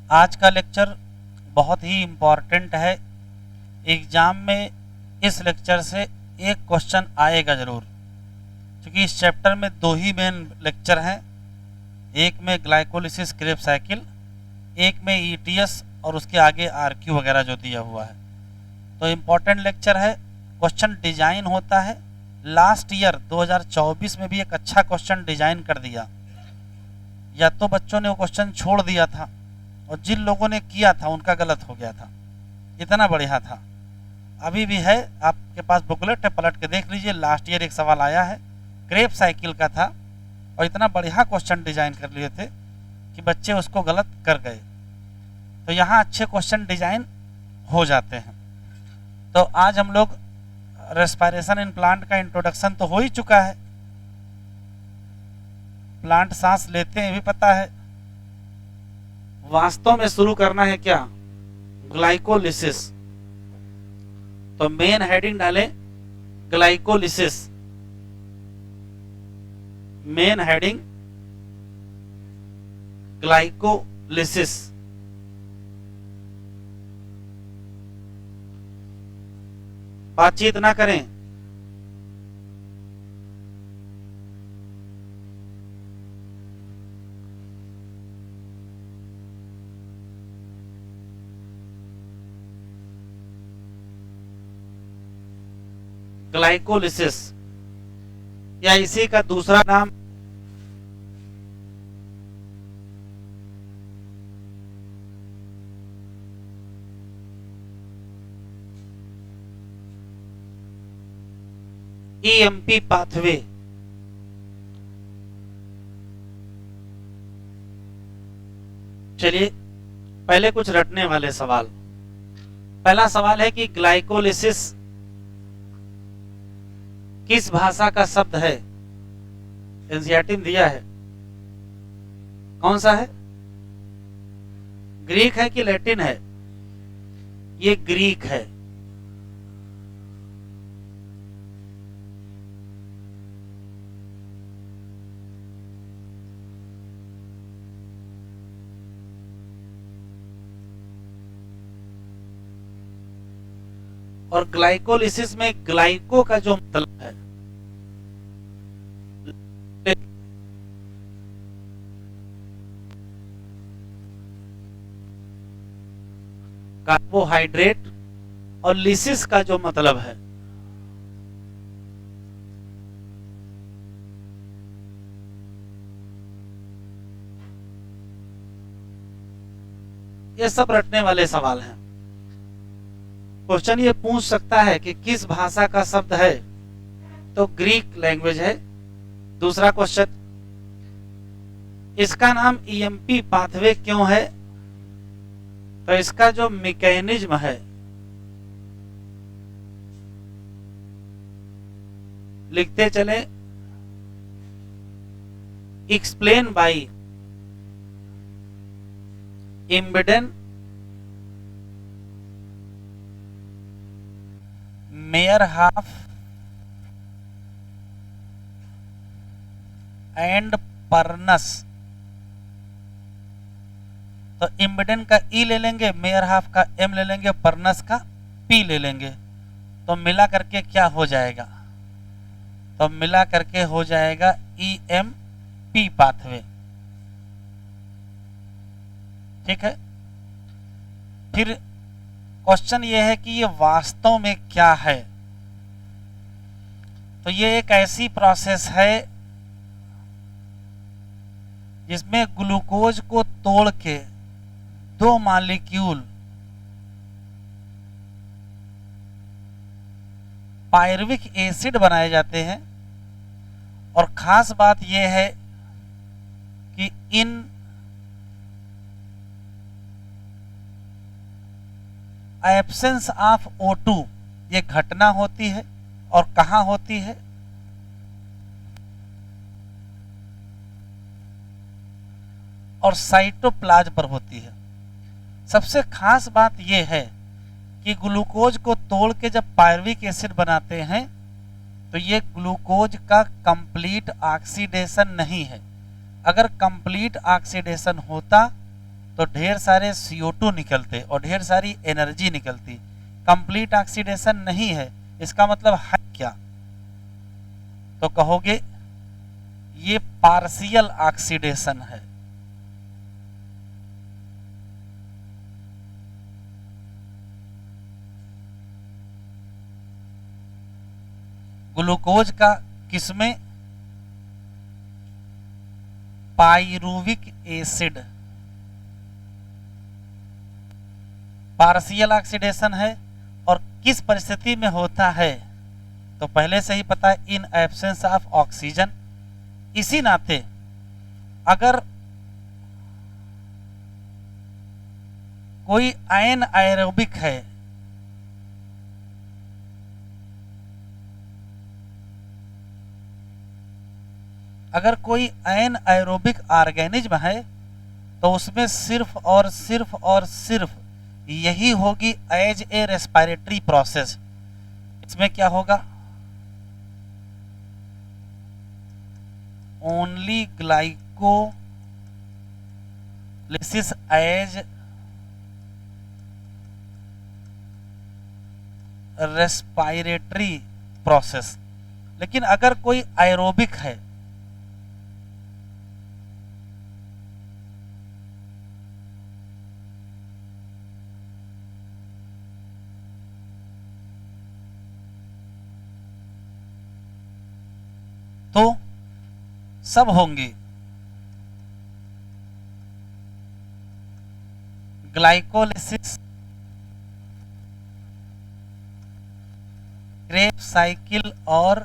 आज का लेक्चर बहुत ही इम्पॉर्टेंट है। एग्ज़ाम में इस लेक्चर से एक क्वेश्चन आएगा ज़रूर, क्योंकि इस चैप्टर में दो ही मेन लेक्चर हैं। एक में ग्लाइकोलिसिस क्रेब साइकिल, एक में ईटीएस और उसके आगे आरक्यू वगैरह जो दिया हुआ है। तो इम्पॉर्टेंट लेक्चर है। क्वेश्चन डिजाइन होता है। लास्ट ईयर 2024 में भी एक अच्छा क्वेश्चन डिजाइन कर दिया, या तो बच्चों ने वो क्वेश्चन छोड़ दिया था और जिन लोगों ने किया था उनका गलत हो गया था। इतना बढ़िया था। अभी भी है, आपके पास बुकलेट है, पलट के देख लीजिए। लास्ट ईयर एक सवाल आया है, क्रेब साइकिल का था, और इतना बढ़िया क्वेश्चन डिजाइन कर लिए थे कि बच्चे उसको गलत कर गए। तो यहाँ अच्छे क्वेश्चन डिजाइन हो जाते हैं। तो आज हम लोग रेस्पिरेशन इन प्लांट का इंट्रोडक्शन तो हो ही चुका है। प्लांट सांस लेते हैं भी पता है। वास्तव में शुरू करना है क्या? ग्लाइकोलिसिस। तो मेन हेडिंग डालें ग्लाइकोलिसिस। Main heading glycolysis. बातचीत ना करें। ग्लाइकोलिसिस या इसी का दूसरा नाम ईएमपी पाथवे। चलिए पहले कुछ रटने वाले सवाल। पहला सवाल है कि ग्लाइकोलिसिस किस भाषा का शब्द है? एनसीईआरटी में दिया है। कौन सा है? ग्रीक है कि लैटिन है? ये ग्रीक है। और ग्लाइकोलिसिस में ग्लाइको का जो मतलब है, कार्बोहाइड्रेट, और लिसिस का जो मतलब है ये सब रटने वाले सवाल हैं। क्वेश्चन ये पूछ सकता है कि किस भाषा का शब्द है, तो ग्रीक लैंग्वेज है। दूसरा क्वेश्चन, इसका नाम ईएमपी पाथवे क्यों है? तो इसका जो मैकेनिज्म है, लिखते चले, एक्सप्लेन बाई इम्बिडेन मेयरहाफ एंड पर्नस। तो इम्बिडेन का ई ले लेंगे, मेयरहाफ का एम ले लेंगे, पर्नस का पी ले लेंगे। तो मिला करके क्या हो जाएगा? तो मिला करके हो जाएगा ईएमपी पाथवे। ठीक है। फिर क्वेश्चन ये है कि ये वास्तव में क्या है? तो ये एक ऐसी प्रोसेस है जिसमें ग्लूकोज को तोड़ के दो मॉलिक्यूल पायरुविक एसिड बनाए जाते हैं। और खास बात यह है कि इन एब्सेंस ऑफ O2 ये घटना होती है। और कहां होती है? और साइटोप्लाज्म पर होती है। सबसे खास बात यह है कि ग्लूकोज को तोड़ के जब पायरुविक एसिड बनाते हैं तो ये ग्लूकोज का कंप्लीट ऑक्सीडेशन नहीं है। अगर कंप्लीट ऑक्सीडेशन होता तो ढेर सारे CO2 निकलते और ढेर सारी एनर्जी निकलती। कंप्लीट ऑक्सीडेशन नहीं है, इसका मतलब है क्या? तो कहोगे ये पार्शियल ऑक्सीडेशन है। ग्लूकोज का किसमें? पाइरुविक एसिड पार्शियल ऑक्सीडेशन है। और किस परिस्थिति में होता है? तो पहले से ही पता है, इन एब्सेंस ऑफ ऑक्सीजन। इसी नाते अगर कोई एनाएरोबिक है, अगर कोई एनाएरोबिक ऑर्गेनिज्म है तो उसमें सिर्फ और सिर्फ और सिर्फ यही होगी एज ए रेस्पिरेटरी प्रोसेस। इसमें क्या होगा? Only glycolysis as respiratory process. लेकिन अगर कोई एरोबिक है, तो सब होंगे ग्लाइकोलिसिस, क्रेब्स साइकिल और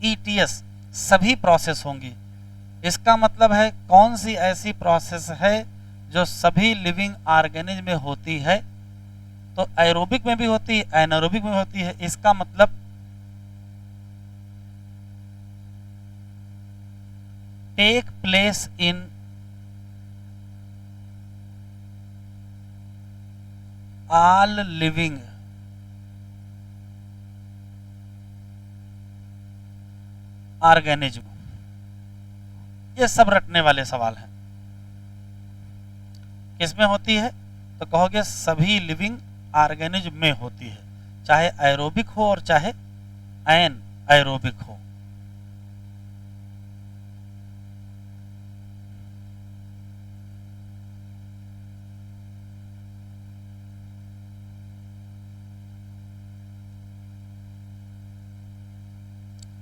ETS, सभी प्रोसेस होंगी। इसका मतलब है कौन सी ऐसी प्रोसेस है जो सभी लिविंग ऑर्गेनिज्म में होती है? तो एरोबिक में भी होती है, एनारोबिक में होती है। इसका मतलब take place in all living organism. ये सब रटने वाले सवाल हैं। किसमें होती है? तो कहोगे सभी लिविंग ऑर्गेनिज्म में होती है, चाहे एरोबिक हो और चाहे एन एरोबिक हो।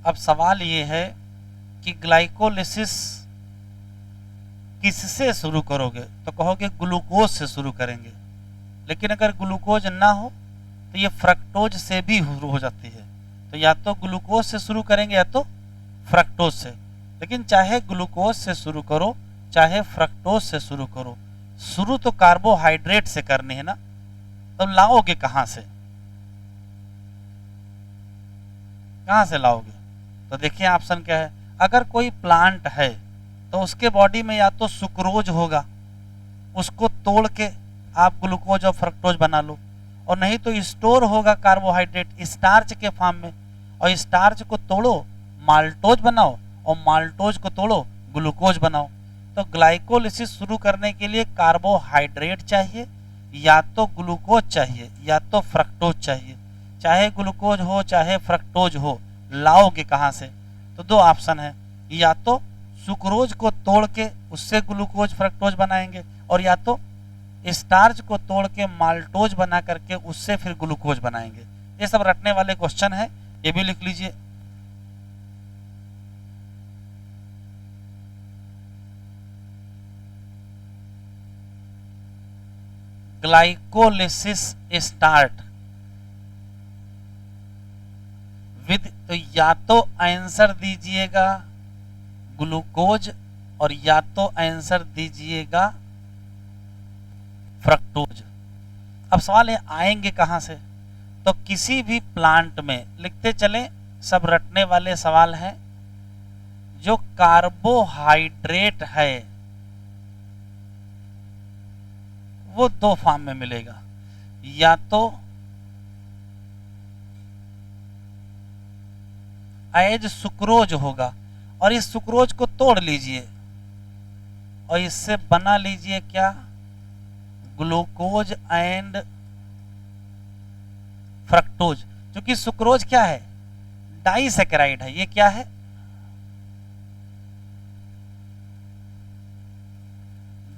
अब सवाल ये है कि ग्लाइकोलिसिस किससे शुरू करोगे? तो कहोगे ग्लूकोज से शुरू करेंगे। लेकिन अगर ग्लूकोज ना हो तो ये फ्रक्टोज से भी शुरू हो जाती है। तो या तो ग्लूकोज से शुरू करेंगे या तो फ्रक्टोज से। लेकिन चाहे ग्लूकोज से शुरू करो चाहे फ्रक्टोज से शुरू करो, शुरू तो कार्बोहाइड्रेट से करनी है ना। तो लाओगे कहां से? कहां से लाओगे? तो देखिए ऑप्शन क्या है। अगर कोई प्लांट है तो उसके बॉडी में या तो सुक्रोज होगा, उसको तोड़ के आप ग्लूकोज और फ्रक्टोज बना लो, और नहीं तो स्टोर होगा कार्बोहाइड्रेट स्टार्च के फॉर्म में, और स्टार्च को तोड़ो माल्टोज बनाओ और माल्टोज को तोड़ो ग्लूकोज बनाओ। तो ग्लाइकोलिसिस शुरू करने के लिए कार्बोहाइड्रेट चाहिए, या तो ग्लूकोज चाहिए या तो फ्रक्टोज चाहिए। चाहे ग्लूकोज हो चाहे फ्रक्टोज हो, लाओगे कहां से? तो दो ऑप्शन है, या तो सुक्रोज को तोड़ के उससे ग्लूकोज फ्रक्टोज बनाएंगे, और या तो स्टार्च को तोड़ के माल्टोज बना करके उससे फिर ग्लूकोज बनाएंगे। ये सब रटने वाले क्वेश्चन है, ये भी लिख लीजिए। ग्लाइकोलिसिस स्टार्ट विद, तो या तो आंसर दीजिएगा ग्लूकोज और या तो आंसर दीजिएगा फ्रक्टोज। अब सवाल है आएंगे कहां से? तो किसी भी प्लांट में, लिखते चले, सब रटने वाले सवाल हैं। जो कार्बोहाइड्रेट है वो दो फॉर्म में मिलेगा, या तो एज सुक्रोज होगा, और इस सुक्रोज को तोड़ लीजिए और इससे बना लीजिए क्या? ग्लूकोज एंड फ्रक्टोज, क्योंकि सुक्रोज क्या है, डाइसैकेराइड है, ये क्या है,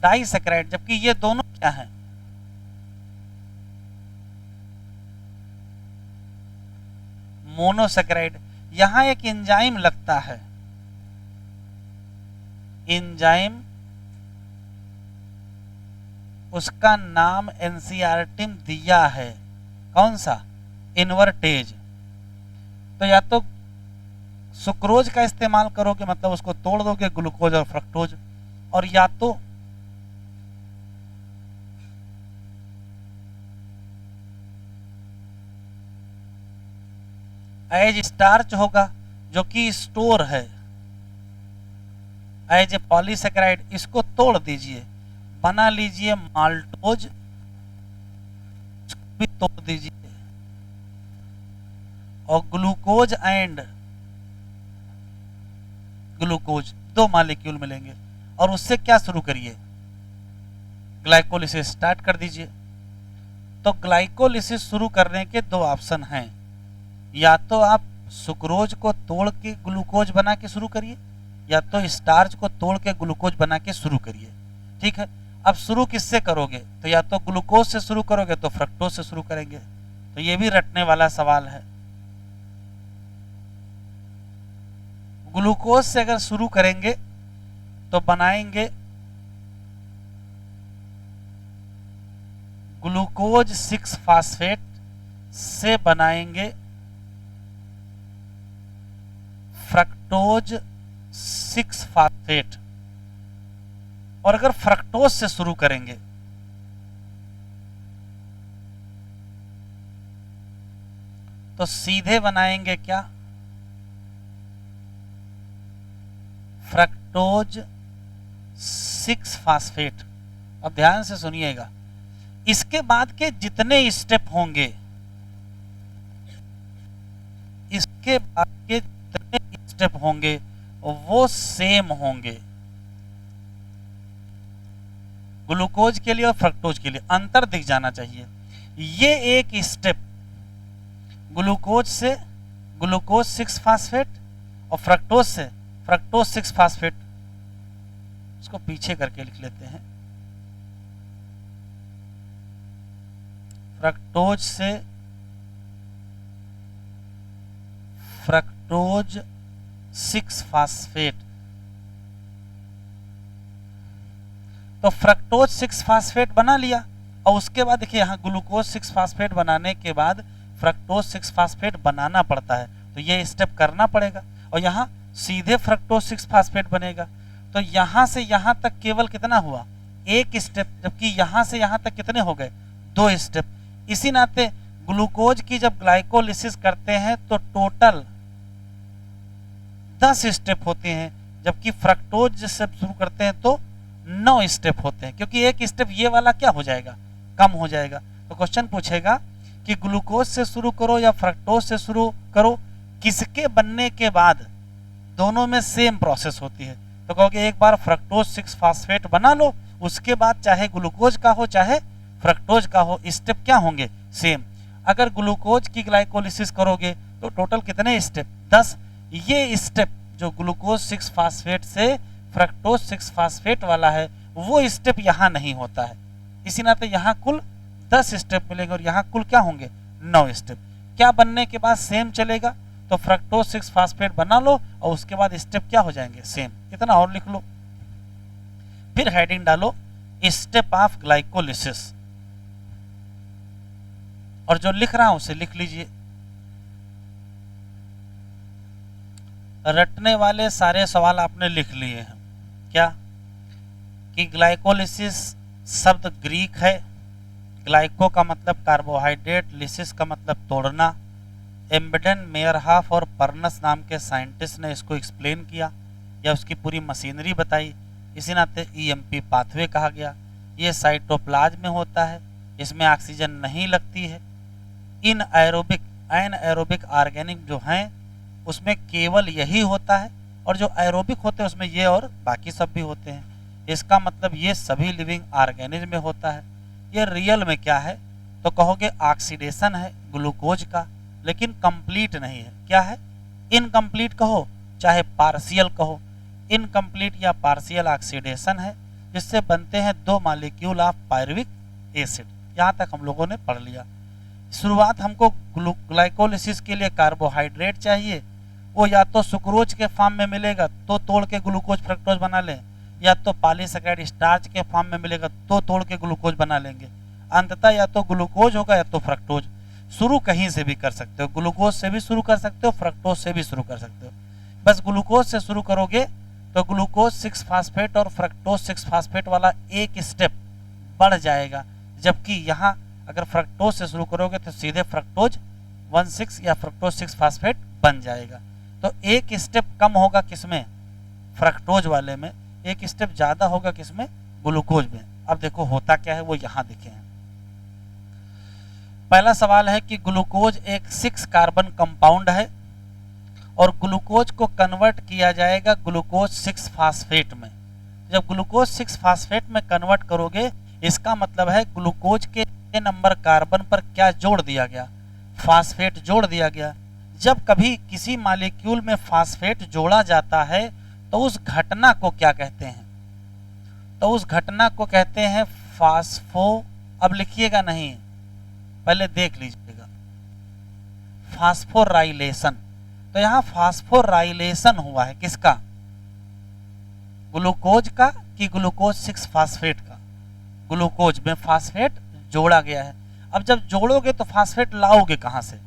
डाइसैकेराइड, जबकि ये दोनों क्या है, मोनोसैकेराइड। यहां एक एंजाइम लगता है, एंजाइम, उसका नाम एनसीईआरटी में दिया है, कौन सा, इन्वर्टेज। तो या तो सुक्रोज का इस्तेमाल करोगे, मतलब उसको तोड़ दोगे ग्लूकोज और फ्रक्टोज, और या तो एज स्टार्च होगा जो कि स्टोर है, एज ए पॉलीसेकेराइड, इसको तोड़ दीजिए, बना लीजिए माल्टोज, भी तोड़ दीजिए, और ग्लूकोज एंड ग्लूकोज दो मॉलिक्यूल मिलेंगे, और उससे क्या शुरू करिए, ग्लाइकोलिसिस स्टार्ट कर दीजिए। तो ग्लाइकोलिसिस शुरू करने के दो ऑप्शन हैं, या तो आप सुक्रोज को तोड़ के ग्लूकोज बना के शुरू करिए, या तो स्टार्च को तोड़ के ग्लूकोज बना के शुरू करिए। ठीक है, अब शुरू किससे करोगे, तो या तो ग्लूकोज से शुरू करोगे तो फ्रक्टोज से शुरू करेंगे, तो ये भी रटने वाला सवाल है। ग्लूकोज से अगर शुरू करेंगे तो बनाएंगे ग्लूकोज 6 फास्फेट से बनाएंगे फ्रक्टोज 6 फास्फेट, और अगर फ्रक्टोज से शुरू करेंगे तो सीधे बनाएंगे क्या, फ्रक्टोज 6 फास्फेट। अब ध्यान से सुनिएगा, इसके बाद के जितने स्टेप होंगे, इसके बाद के जितने स्टेप होंगे वो सेम होंगे, ग्लूकोज के लिए और फ्रक्टोज के लिए अंतर दिख जाना चाहिए। ये एक स्टेप ग्लूकोज से ग्लूकोज 6 फास्फेट और फ्रक्टोज से फ्रक्टोज 6 फास्फेट, इसको पीछे करके लिख लेते हैं, फ्रक्टोज से फ्रक्टोज 6 फास्फेट। तो फ्रक्टोज 6 फास्फेट बना लिया, और उसके बाद देखिए यहाँ ग्लूकोज 6 फास्फेट बनाने के बाद फ्रक्टोज 6 फास्फेट बनाना पड़ता है, तो ये स्टेप करना पड़ेगा, और यहाँ सीधे फ्रक्टोज 6 फास्फेट बनेगा। तो यहां से यहां तक केवल कितना हुआ, एक स्टेप, जबकि यहां से यहां तक कितने हो गए, 2 स्टेप। इसी नाते ग्लूकोज की जब ग्लाइकोलिसिस करते हैं तो टोटल 10 स्टेप होते हैं, जबकि फ्रक्टोज से शुरू करते हैं तो 9 स्टेप होते हैं, क्योंकि एक स्टेप ये वाला क्या हो जाएगा, कम हो जाएगा। तो क्वेश्चन पूछेगा कि ग्लूकोज से शुरू करो या फ्रक्टोज से शुरू करो, किसके बनने के बाद दोनों में सेम प्रोसेस होती है। तो कहोगे एक बार फ्रक्टोज 6 फास्फेट बना लो, उसके बाद चाहे ग्लूकोज का हो चाहे फ्रक्टोज का हो, स्टेप क्या होंगे, सेम। अगर ग्लूकोज की ग्लाइकोलिसिस करोगे तो टोटल कितने स्टेप, 10। ये स्टेप जो ग्लूकोज 6 फास्फेट से फ्रक्टोज 6 फास्फेट वाला है, वो स्टेप यहाँ नहीं होता है, इसी नाते यहाँ कुल 10 स्टेप मिलेंगे, और यहाँ कुल क्या होंगे, 9 स्टेप। क्या बनने के बाद सेम चलेगा, तो फ्रक्टोज 6 फास्फेट बना लो, और उसके बाद स्टेप क्या हो जाएंगे, सेम। इतना और लिख लो, फिर हेडिंग डालो स्टेप ऑफ ग्लाइकोलिसिस, और जो लिख रहा हूं उसे लिख लीजिए। रटने वाले सारे सवाल आपने लिख लिए हैं क्या, कि ग्लाइकोलिसिस शब्द ग्रीक है, ग्लाइको का मतलब कार्बोहाइड्रेट, लिसिस का मतलब तोड़ना। एम्बेडन, मेयरहाफ और पर्नस नाम के साइंटिस्ट ने इसको एक्सप्लेन किया या उसकी पूरी मशीनरी बताई, इसी नाते ईएमपी पाथवे कहा गया। ये साइटोप्लाज्म में होता है, इसमें ऑक्सीजन नहीं लगती है। इन एरोबिक ऑर्गेनिक जो हैं उसमें केवल यही होता है, और जो एरोबिक होते हैं उसमें ये और बाकी सब भी होते हैं। इसका मतलब ये सभी लिविंग ऑर्गेनिज्म में होता है। ये रियल में क्या है, तो कहोगे ऑक्सीडेशन है ग्लूकोज का, लेकिन कंप्लीट नहीं है। क्या है? इनकम्प्लीट कहो चाहे पार्शियल कहो, इनकम्प्लीट या पार्शियल ऑक्सीडेशन है, जिससे बनते हैं 2 मॉलिक्यूल ऑफ पायरुविक एसिड। यहाँ तक हम लोगों ने पढ़ लिया। शुरुआत हमको ग्लाइकोलिसिस के लिए कार्बोहाइड्रेट चाहिए, वो या तो सुक्रोज के फॉर्म में मिलेगा तो तोड़ के ग्लूकोज फ्रक्टोज बना लें, या तो पॉलीसैकेराइड स्टार्च के फॉर्म में मिलेगा तो तोड़ के ग्लूकोज बना लेंगे। अंततः या तो ग्लूकोज होगा या तो फ्रक्टोज। शुरू कहीं से भी कर सकते हो, ग्लूकोज से भी शुरू कर सकते हो, फ्रक्टोज से भी शुरू कर सकते हो। बस ग्लूकोज से शुरू करोगे तो ग्लूकोज 6 फास्फेट और फ्रक्टोज 6 फास्फेट वाला एक स्टेप बढ़ जाएगा, जबकि यहाँ अगर फ्रक्टोज से शुरू करोगे तो सीधे फ्रक्टोज 1,6 या फ्रक्टोज 6 फास्फेट बन जाएगा। तो एक स्टेप कम होगा किसमें? फ्रक्टोज वाले में। एक स्टेप ज्यादा होगा किसमें? ग्लूकोज में। अब देखो होता क्या है वो यहाँ देखे हैं। पहला सवाल है कि ग्लूकोज एक 6 कार्बन कंपाउंड है और ग्लूकोज को कन्वर्ट किया जाएगा ग्लूकोज 6 फास्फेट में। जब ग्लूकोज 6 फास्फेट में कन्वर्ट करोगे, इसका मतलब है ग्लूकोज के नंबर कार्बन पर क्या जोड़ दिया गया? फास्फेट जोड़ दिया गया। जब कभी किसी मॉलिक्यूल में फास्फेट जोड़ा जाता है तो उस घटना को क्या कहते हैं? तो उस घटना को कहते हैं फास्फो, अब लिखिएगा नहीं, पहले देख लीजिएगा, फास्फोराइलेशन। तो यहां फास्फोराइलेशन हुआ है किसका? ग्लूकोज का कि ग्लूकोज 6 फास्फेट का? ग्लूकोज में फास्फेट जोड़ा गया है। अब जब जोड़ोगे तो फास्फेट लाओगे कहां से?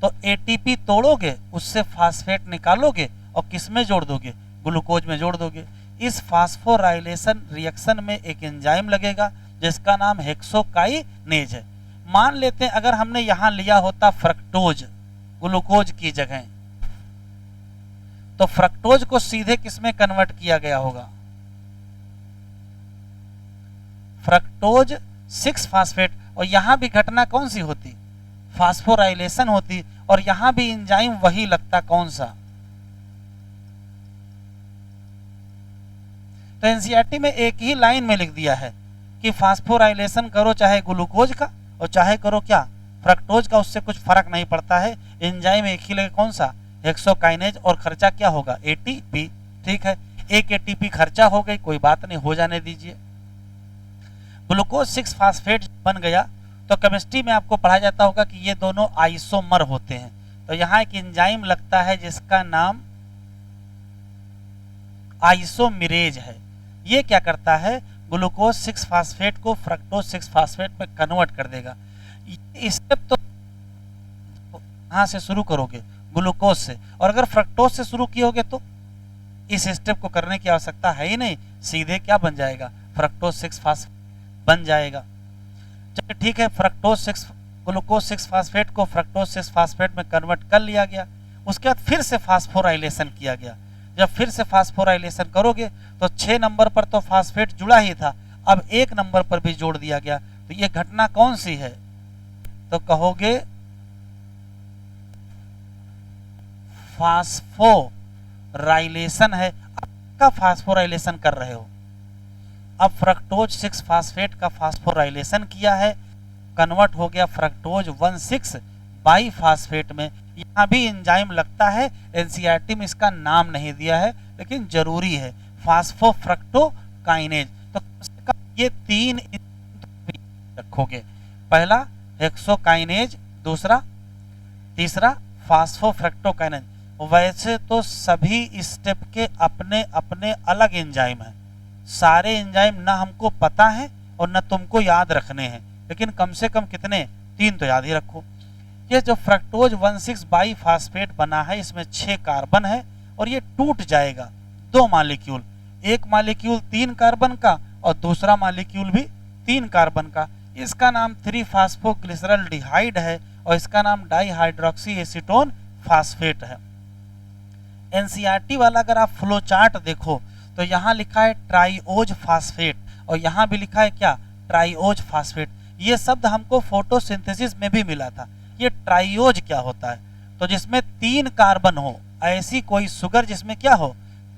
तो एटीपी तोड़ोगे, उससे फास्फेट निकालोगे और किस में जोड़ दोगे? ग्लूकोज में जोड़ दोगे। इस फास्फोराइलेशन रिएक्शन में एक एंजाइम लगेगा जिसका नाम हेक्सोकाइनेज है। मान लेते हैं अगर हमने यहां लिया होता फ्रक्टोज ग्लूकोज की जगह, तो फ्रक्टोज को सीधे किसमें कन्वर्ट किया गया होगा? Fructose 6 phosphate. और यहां भी घटना कौन सी होती? फास्फोराइलेशन होती। और यहां भी एंजाइम वही लगता, कौन सा? तो एनसीईआरटी में एक ही लाइन में लिख दिया है कि फास्फोराइलेशन करो चाहे ग्लूकोज का और चाहे करो क्या? फ्रक्टोज का, उससे कुछ फर्क नहीं पड़ता है, एंजाइम एक ही लगे, कौन सा? हेक्सोकाइनेज। और खर्चा क्या होगा? एटीपी। ठीक है, एक एटीपी खर्चा हो गई, कोई बात नहीं, हो जाने दीजिए। ग्लूकोज 6 फास्फेट बन गया तो केमिस्ट्री में आपको पढ़ाया जाता होगा कि ये दोनों आइसोमर होते हैं। तो यहाँ एक एंजाइम लगता है जिसका नाम आइसोमेरेज है। ये क्या करता है? ग्लूकोज 6 फास्फेट को फ्रक्टोज 6 फास्फेट में कन्वर्ट कर देगा। स्टेप तो यहां से शुरू करोगे ग्लूकोज से, और अगर फ्रक्टोज से शुरू कियोगे तो इस स्टेप को करने की आवश्यकता है ही नहीं, सीधे क्या बन जाएगा? फ्रक्टोज 6 फास्फेट बन जाएगा। चलिए ठीक है, ग्लूकोज 6 फास्फेट को फ्रक्टोज 6 फास्फेट में कन्वर्ट कर लिया गया। उसके बाद फिर से फास्फोराइलेशन किया गया। जब फिर से फास्फोराइलेशन करोगे तो 6 नंबर पर तो फास्फेट जुड़ा ही था, अब 1 नंबर पर भी जोड़ दिया गया। तो ये घटना कौन सी है? तो कहोगे फास्फोराइलेशन है। आपका फास्फोराइलेशन कर रहे हो, अब फ्रक्टोज 6 फास्फेट का फास्फोराइलेशन किया है, कन्वर्ट हो गया फ्रक्टोज 1,6 बाई फास्फेट में। यहाँ भी एंजाइम लगता है, एनसीईआरटी में इसका नाम नहीं दिया है लेकिन जरूरी है, फास्फोफ्रक्टोकाइनेज। तो ये 3 रखोगे, पहला हेक्सोकाइनेज, दूसरा, तीसरा फास्फोफ्रक्टोकाइनेज। वैसे तो सभी स्टेप के अपने अपने अलग एंजाइम हैं, सारे एंजाइम ना हमको पता है और ना तुमको याद रखने हैं, लेकिन कम से कम कितने? 3 तो याद ही रखो। ये जो फ्रक्टोज 1,6 बाई फास्फेट बना है, इसमें 6 कार्बन है और ये टूट जाएगा 2 मॉलिक्यूल, एक मॉलिक्यूल 3 कार्बन का और दूसरा मॉलिक्यूल भी 3 कार्बन का। इसका नाम 3-फास्फोग्लिसरॉल्डिहाइड है और इसका नाम डाइहाइड्रोक्सी एसीटोन फास्फेट है। एनसीईआरटी वाला अगर आप फ्लो चार्ट देखो तो यहाँ लिखा है ट्राइओज फास्फेट और यहाँ भी लिखा है क्या? Triose phosphate. ये शब्द हमको फोटोसिंथेसिस में भी मिला था। ये ट्राइओज क्या होता है? तो जिसमें 3 कार्बन हो, ऐसी कोई शुगर जिसमें क्या हो?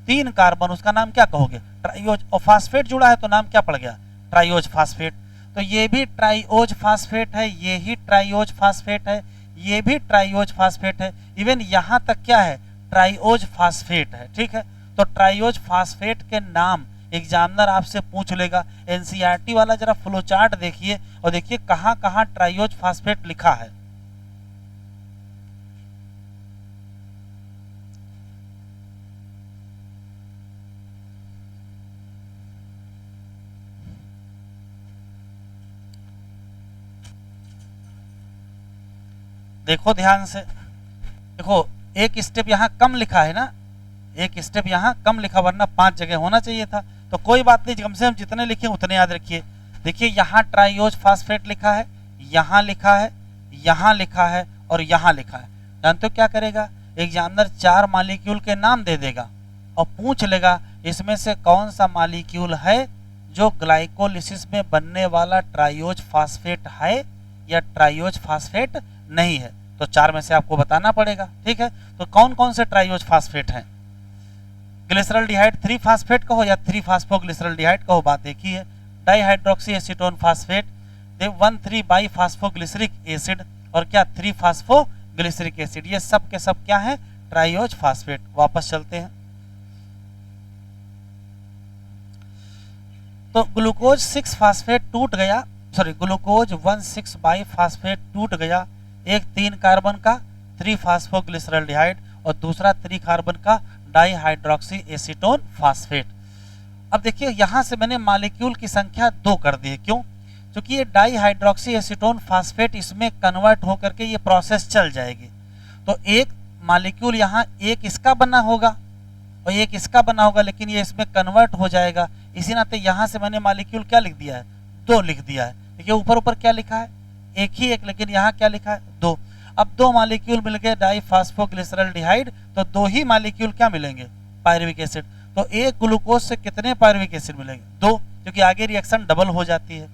3 कार्बन, उसका नाम क्या कहोगे? ट्राइओज। और फास्फेट जुड़ा है तो नाम क्या पड़ गया? Triose phosphate. तो ये भी ट्राइओज फास्फेट है, ये ही ट्राइओज फास्फेट है, ये भी ट्राइओज फास्फेट है, इवन यहाँ तक क्या है, ट्राइओज फास्फेट है। ठीक है, तो ट्राइओज फास्फेट के नाम एग्जामिनर आपसे पूछ लेगा। एनसीईआरटी वाला जरा फ्लो चार्ट देखिए और देखिए कहाँ कहाँ ट्राइओज फास्फेट लिखा है। देखो ध्यान से, देखो एक स्टेप यहाँ कम लिखा है ना, एक स्टेप यहाँ कम लिखा, वरना 5 जगह होना चाहिए था। तो कोई बात नहीं, कम से कम जितने लिखे उतने याद रखिए। देखिए यहाँ ट्राइओज फास्फेट लिखा है, यहाँ लिखा है, यहाँ लिखा है और यहाँ लिखा है। जानते हो क्या करेगा एग्जामिनर, 4 मॉलिक्यूल के नाम दे देगा और पूछ लेगा इसमें से कौन सा मॉलिक्यूल है जो ग्लाइकोलिसिस में बनने वाला ट्राइओज फास्फेट है या ट्राइओज फास्फेट नहीं है। तो 4 में से आपको बताना पड़ेगा। ठीक है, तो कौन कौन से ट्राइओज फास्फेट हैं? ग्लिसरॉल्डिहाइड 3 फास्फेट कहो या 3 फास्फोग्लिसरॉल्डिहाइड कहो, बात एक ही है। Dihydroxy acetone phosphate, 1,3 bi phosphoglyceric acid और क्या 3 फास्फोग्लिसरिक एसिड, ये सब के सब क्या है, ट्राइओज फास्फेट। वापस चलते हैं, तो ग्लूकोज 6 फास्फेट टूट गया, सॉरी ग्लूकोज 1,6 बाई फास्फेट टूट गया, एक 3 कार्बन का 3 फास्फोग्लिसरॉल्डिहाइड और दूसरा 3 कार्बन का डाइहाइड्रोक्सी एसीटोन फास्फेट। अब देखिए यहां से मैंने मॉलिक्यूल की संख्या 2 कर दी है, क्यों? क्योंकि ये डाइहाइड्रोक्सी एसीटोन फास्फेट इसमें कन्वर्ट होकर के ये प्रोसेस चल जाएगी। तो एक मॉलिक्यूल यहाँ एक इसका बना होगा और एक इसका बना होगा, लेकिन ये इसमें कन्वर्ट हो जाएगा। इसी नाते यहाँ से मैंने मॉलिक्यूल क्या लिख दिया है, 2 लिख दिया है। देखिए ऊपर ऊपर क्या लिखा है, एक ही एक, लेकिन यहाँ क्या लिखा है, 2। अब 2 मॉलिक्यूल मिल गए डाइफास्फोग्लिसरॉल्डिहाइड, तो 2 ही मॉलिक्यूल क्या मिलेंगे, पायरुविक एसिड। तो एक ग्लूकोज से कितने पायरुविक एसिड मिलेंगे, 2, क्योंकि आगे रिएक्शन डबल हो जाती है।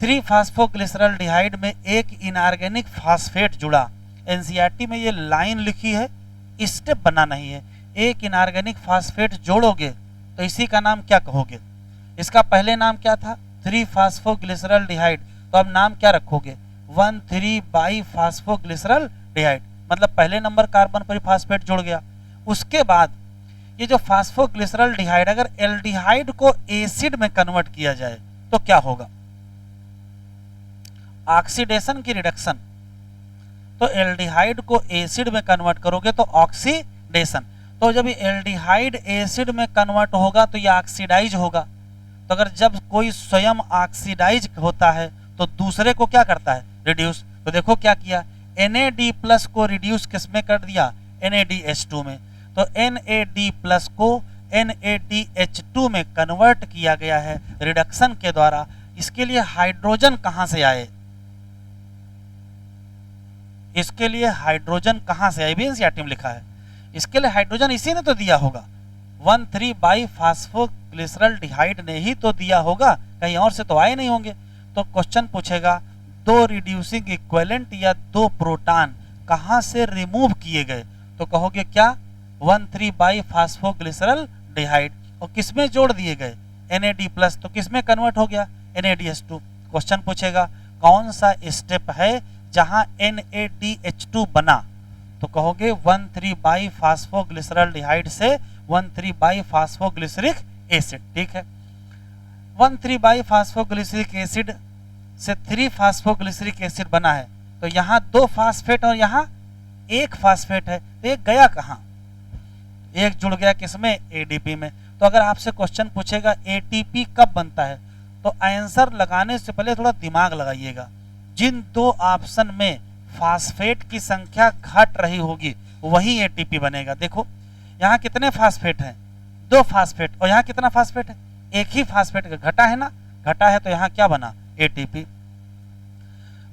3 फास्फोग्लिसरॉल्डिहाइड में एक इनऑर्गेनिक फास्फेट जुड़ा। एनसीईआरटी में ये लाइन लिखी है, स्टेप बना नहीं है। एक इनऑर्गेनिक फास्फेट जोड़ोगे तो इसी का नाम क्या कहोगे? इसका पहले नाम क्या था, 3 फास्फोग्लिसरॉल्डिहाइड, तो अब नाम क्या रखोगे, 1,3 बाई फास्फोग्लिसरॉल्डिहाइड, मतलब पहले नंबर कार्बन पर फास्फेट जुड़ गया। उसके बाद ये जो फास्फोग्लिसरॉल्डिहाइड अगर एल्डिहाइड को एसिड में कन्वर्ट किया जाए तो क्या होगा, ऑक्सीडेशन की रिडक्शन। तो एल्डिहाइड को एसिड में कन्वर्ट करोगे तो ऑक्सीडेशन। तो जब ये एल्डिहाइड एसिड में कन्वर्ट होगा तो ये ऑक्सीडाइज होगा। तो अगर जब कोई स्वयं ऑक्सीडाइज होता है तो दूसरे को क्या करता है, रिड्यूस। तो देखो क्या किया, NAD+ को रिड्यूस किसमें कर दिया, NADH2 में। तो NAD+ को NADH2 में कन्वर्ट किया गया है रिडक्शन के द्वारा। इसके लिए हाइड्रोजन कहां से आए, इसके लिए हाइड्रोजन कहां से आए, भी एनसीईआरटी में लिखा है। इसके लिए हाइड्रोजन इसी ने तो दिया होगा, 1,3 बाई फास्फोग्लिसरॉल्डिहाइड ने ही तो दिया होगा, कहीं और से तो आए नहीं होंगे। तो क्वेश्चन पूछेगा 2 रिड्यूसिंग इक्विवेलेंट या 2 प्रोटॉन कहां से रिमूव किए गए, तो कहोगे क्या, 1,3 बाई फास्फोग्लिसरॉल्डिहाइड, और किसमें जोड़ दिए गए, NAD+, तो किसमें कन्वर्ट हो गया, NADH2। क्वेश्चन पूछेगा कौन सा स्टेप है जहां NADH2 बना, तो कहोगे 1,3 बाई फास्फोग्लिसरॉल्डिहाइड से 1,3 बाई फास्फोग्लिसरिक एसिड। ठीक है, 1,3 बाई फास्फोग्लिसरिक एसिड से 3 फास्फोग्लिसरिक एसिड बना है। तो यहाँ 2 फास्फेट और यहाँ 1 फास्फेट है, तो एक गया कहाँ, एक जुड़ गया किसमें, ADP में। तो अगर आपसे क्वेश्चन पूछेगा ATP कब बनता है, तो आंसर लगाने से पहले थोड़ा दिमाग लगाइएगा। जिन 2 ऑप्शन में फास्फेट की संख्या घट रही होगी वही ATP बनेगा। देखो यहाँ कितने फास्फेट हैं, 2 फास्फेट, और यहाँ कितना फास्फेट है, एक ही फास्फेट घटा है ना, घटा है, तो यहाँ क्या बना, ATP।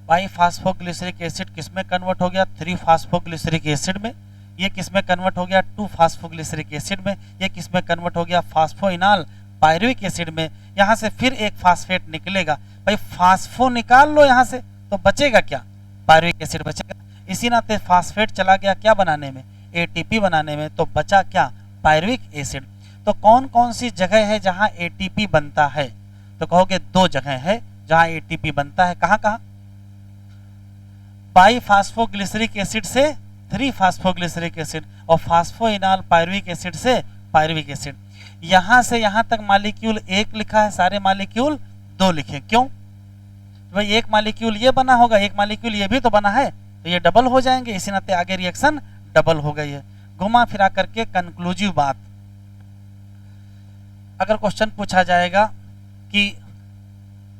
बाई फास्फोग्लिसरिक एसिड किसमें कन्वर्ट हो गया, 3 फास्फोग्लिसरिक एसिड में। ये किसमें कन्वर्ट हो गया, 2 फास्फोग्लिसरिक एसिड में। ये किसमें कन्वर्ट हो गया, फास्फोइनॉल पायरुविक एसिड में। यहाँ से फिर एक फास्फेट निकलेगा, भाई फास्फो निकाल लो यहाँ से, तो बचेगा क्या, पायरुविक एसिड बचेगा। इसी नाते फास्फेट चला गया क्या बनाने में, ATP बनाने में, तो बचा क्या, पायरुविक एसिड। तो कौन कौन सी जगह है जहां ATP बनता है, तो कहोगे 2 जगह है, जहां एटीपी बनता है, कहां कहां? बाई फास्फोग्लिसरिक एसिड से 3 फास्फोग्लिसरिक एसिड और फास्फोइनॉल पायरुविक एसिड से पायरुविक एसिड। यहां से यहां तक मॉलिक्यूल एक लिखा है, सारे मॉलिक्यूल दो लिखे, क्यों? भाई एक मॉलिक्यूल ये बना होगा, एक मॉलिक्यूल ये भी तो बना है, तो ये डबल हो जाएंगे, इसी नाते आगे रिएक्शन डबल हो गई है। घुमा फिरा करके कंक्लूसिव बात, अगर क्वेश्चन पूछा जाएगा कि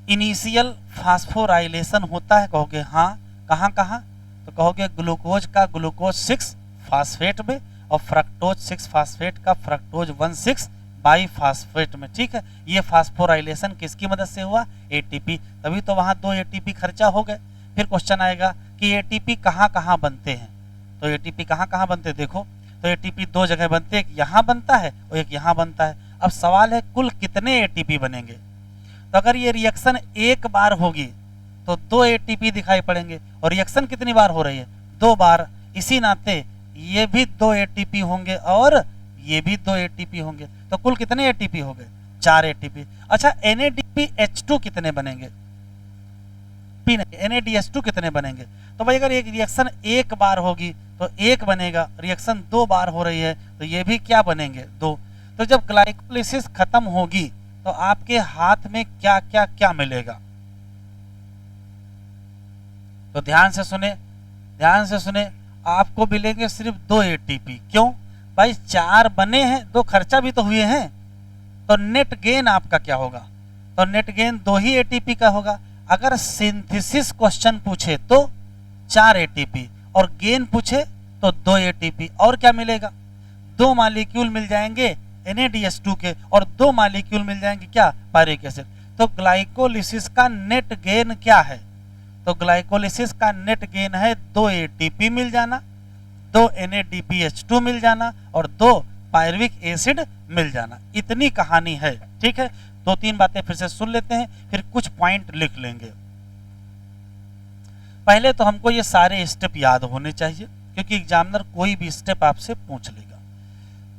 इनिशियल फास्फोराइलेशन होता है, कहोगे हाँ, कहाँ कहाँ? तो कहोगे ग्लूकोज का ग्लूकोज 6 फास्फेट में और फ्रक्टोज 6 फास्फेट का फ्रक्टोज 1,6 बाई फास्फेट में। ठीक है, ये फास्फोराइलेशन किसकी मदद से हुआ? एटीपी, तभी तो वहां 2 एटीपी खर्चा हो गए। फिर क्वेश्चन आएगा कि एटीपी कहाँ कहाँ बनते हैं, तो एटीपी कहाँ कहाँ बनते हैं, देखो तो एटीपी 2 जगह बनते हैं, एक यहाँ बनता है और एक यहाँ बनता है। अब सवाल है कुल कितने एटीपी बनेंगे? तो अगर ये रिएक्शन एक बार होगी तो 2 एटीपी दिखाई पड़ेंगे, और रिएक्शन कितनी बार हो रही है? 2 बार, इसी नाते ये भी 2 एटीपी होंगे और ये भी 2 एटीपी होंगे, तो कुल कितने एटीपी हो गए? 4 एटीपी। अच्छा, NADPH2 कितने बनेंगे? NADH2 कितने बनेंगे? तो भाई अगर एक रिएक्शन एक बार होगी तो एक बनेगा, रिएक्शन 2 बार हो रही है तो ये भी क्या बनेंगे? 2। तो जब ग्लाइकोलिसिस खत्म होगी तो आपके हाथ में क्या क्या क्या मिलेगा? तो ध्यान से सुने, ध्यान से सुने, आपको मिलेंगे सिर्फ 2 एटीपी। क्यों भाई? 4 बने हैं, 2 खर्चा भी तो हुए हैं, तो नेट गेन आपका क्या होगा? तो नेट गेन 2 ही एटीपी का होगा। अगर सिंथेसिस क्वेश्चन पूछे तो 4 एटीपी और गेन पूछे तो 2 एटीपी, और क्या मिलेगा? 2 मॉलिक्यूल मिल जाएंगे NADH2 के और 2 मॉलिक्यूल मिल जाएंगे क्या? Pyruvic acid. तो ग्लाइकोलिसिस का नेट गेन क्या है? तो ग्लाइकोलिसिस का नेट गेन है 2 एटीपी मिल जाना, 2 NADPH2 मिल जाना और 2 पायरुविक एसिड मिल जाना। इतनी कहानी है। ठीक है, 2-3 बातें फिर से सुन लेते हैं, फिर कुछ पॉइंट लिख लेंगे। पहले तो हमको ये सारे स्टेप याद होने चाहिए, क्योंकि एग्जामिनर कोई भी स्टेप आपसे पूछ लेगा।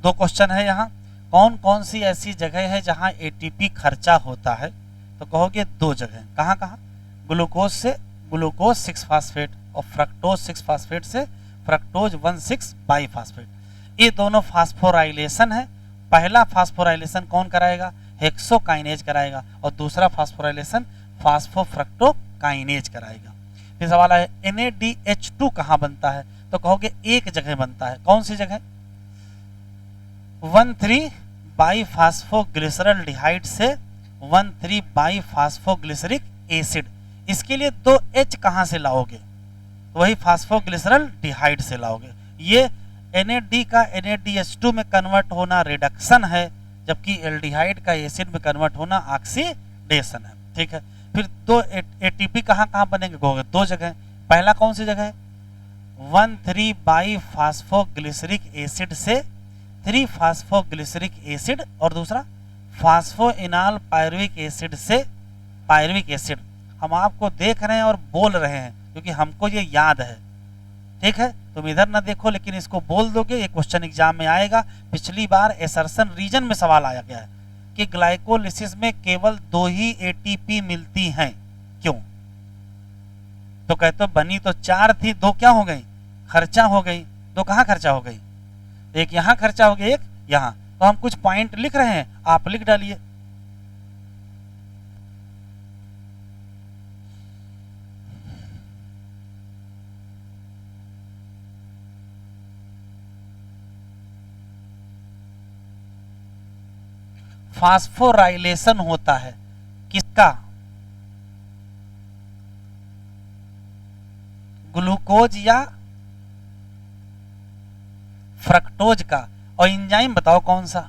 2 क्वेश्चन है यहाँ, कौन कौन सी ऐसी जगह है जहां एटीपी खर्चा होता है? तो कहोगे 2 जगह, कहां कहां? ग्लूकोज से ग्लूकोज 6 फास्फेट और फ्रक्टोज 6 फास्फेट से फ्रक्टोज 1,6 बाई फास्फेट। ये दोनों फास्फोराइलेशन है। पहला फास्फोराइलेशन कौन कराएगा? हेक्सोकाइनेज कराएगा, और दूसरा फास्फोराइलेशन फास्फोफ्रक्टोकाइनेज कराएगा। फिर सवाल है NADH2 कहां बनता है? तो कहोगे एक जगह बनता है, कौन सी जगह? 1,3 बाई फास्फोग्लिसरल्डिहाइड से 1,3 बाई फास्फोग्लिसरिक एसिड। इसके लिए 2 H कहां से लाओगे? तो वही फास्फोग्लिसरल्डिहाइड से लाओगे। ये NAD का NADH2 में कन्वर्ट होना रिडक्शन है, जबकि एल्डिहाइड का एसिड में कन्वर्ट होना ऑक्सीडेशन है। ठीक है, फिर 2 एटीपी कहां कहां बनेंगे? कहोगे 2 जगह। पहला कौन सी जगह है? 1,3 बाई फास्फोग्लिसरिक एसिड से 3 फास्फोग्लिसरिक एसिड, और दूसरा फास्फोइनॉल पायरुविक एसिड से पायरुविक एसिड। हम आपको देख रहे हैं और बोल रहे हैं क्योंकि हमको ये याद है। ठीक है, तुम इधर ना देखो लेकिन इसको बोल दोगे, ये क्वेश्चन एग्जाम में आएगा। पिछली बार एसर्शन रीजन में सवाल आया गया है कि ग्लाइकोलिसिस में केवल 2 ही एटीपी मिलती हैं, क्यों? तो कहते हो बनी तो 4 थी, 2 क्या हो गई? खर्चा हो गई। 2 कहाँ खर्चा हो गई? एक यहाँ खर्चा हो गया, एक यहाँ। तो हम कुछ पॉइंट लिख रहे हैं, आप लिख डालिए। फास्फोराइलेशन होता है किसका? ग्लूकोज या फ्रक्टोज का। और एंजाइम बताओ कौन सा?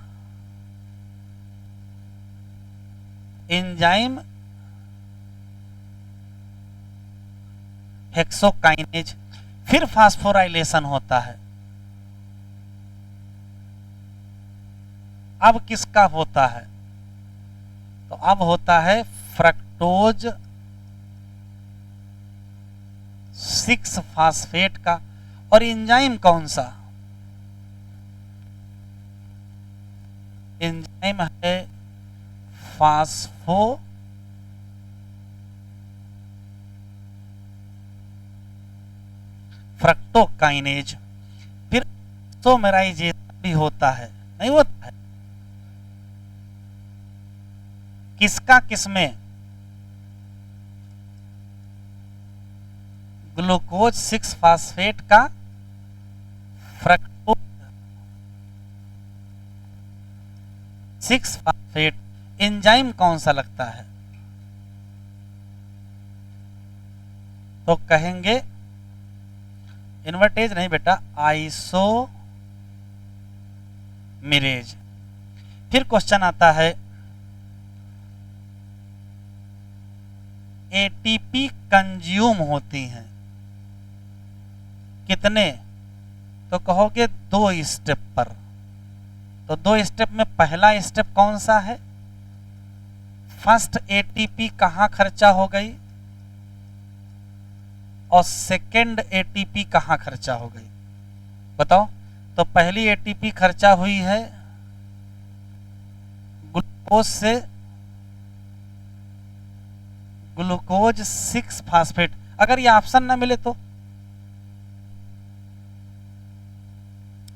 Enzyme hexokinase. फिर फास्फोराइलेशन होता है, अब किसका होता है? तो अब होता है फ्रक्टोज 6 फास्फेट का। और एंजाइम कौन सा? एंजाइम है फास्फो फ्रक्टोकाइनेज। फिर आइसोमेराइजेशन भी होता है, नहीं होता है? किसका किसमें? ग्लूकोज 6 फास्फेट का फ्रक्टोज 6 फास्फेट एंजाइम कौन सा लगता है? तो कहेंगे इन्वर्टेज नहीं बेटा, आइसोमेरेज। फिर क्वेश्चन आता है एटीपी कंज्यूम होती हैं कितने? तो कहोगे 2 स्टेप पर। तो 2 स्टेप में पहला स्टेप कौन सा है? फर्स्ट एटीपी कहां खर्चा हो गई और सेकेंड एटीपी कहां खर्चा हो गई? बताओ। तो पहली एटीपी खर्चा हुई है ग्लूकोज से ग्लूकोज 6 फास्फेट। अगर ये ऑप्शन ना मिले तो,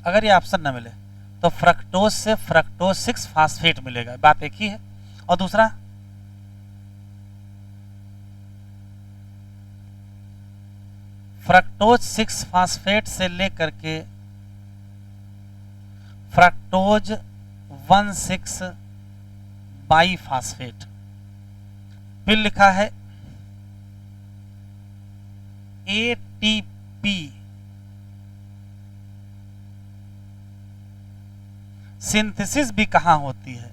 अगर ये ऑप्शन ना मिले तो फ्रक्टोज से फ्रक्टोज 6 फास्फेट मिलेगा, बात एक ही है। और दूसरा फ्रक्टोज 6 फास्फेट से लेकर के फ्रक्टोज 1,6 बाई फास्फेट। फिर लिखा है एटीपी सिंथेसिस भी कहां होती है?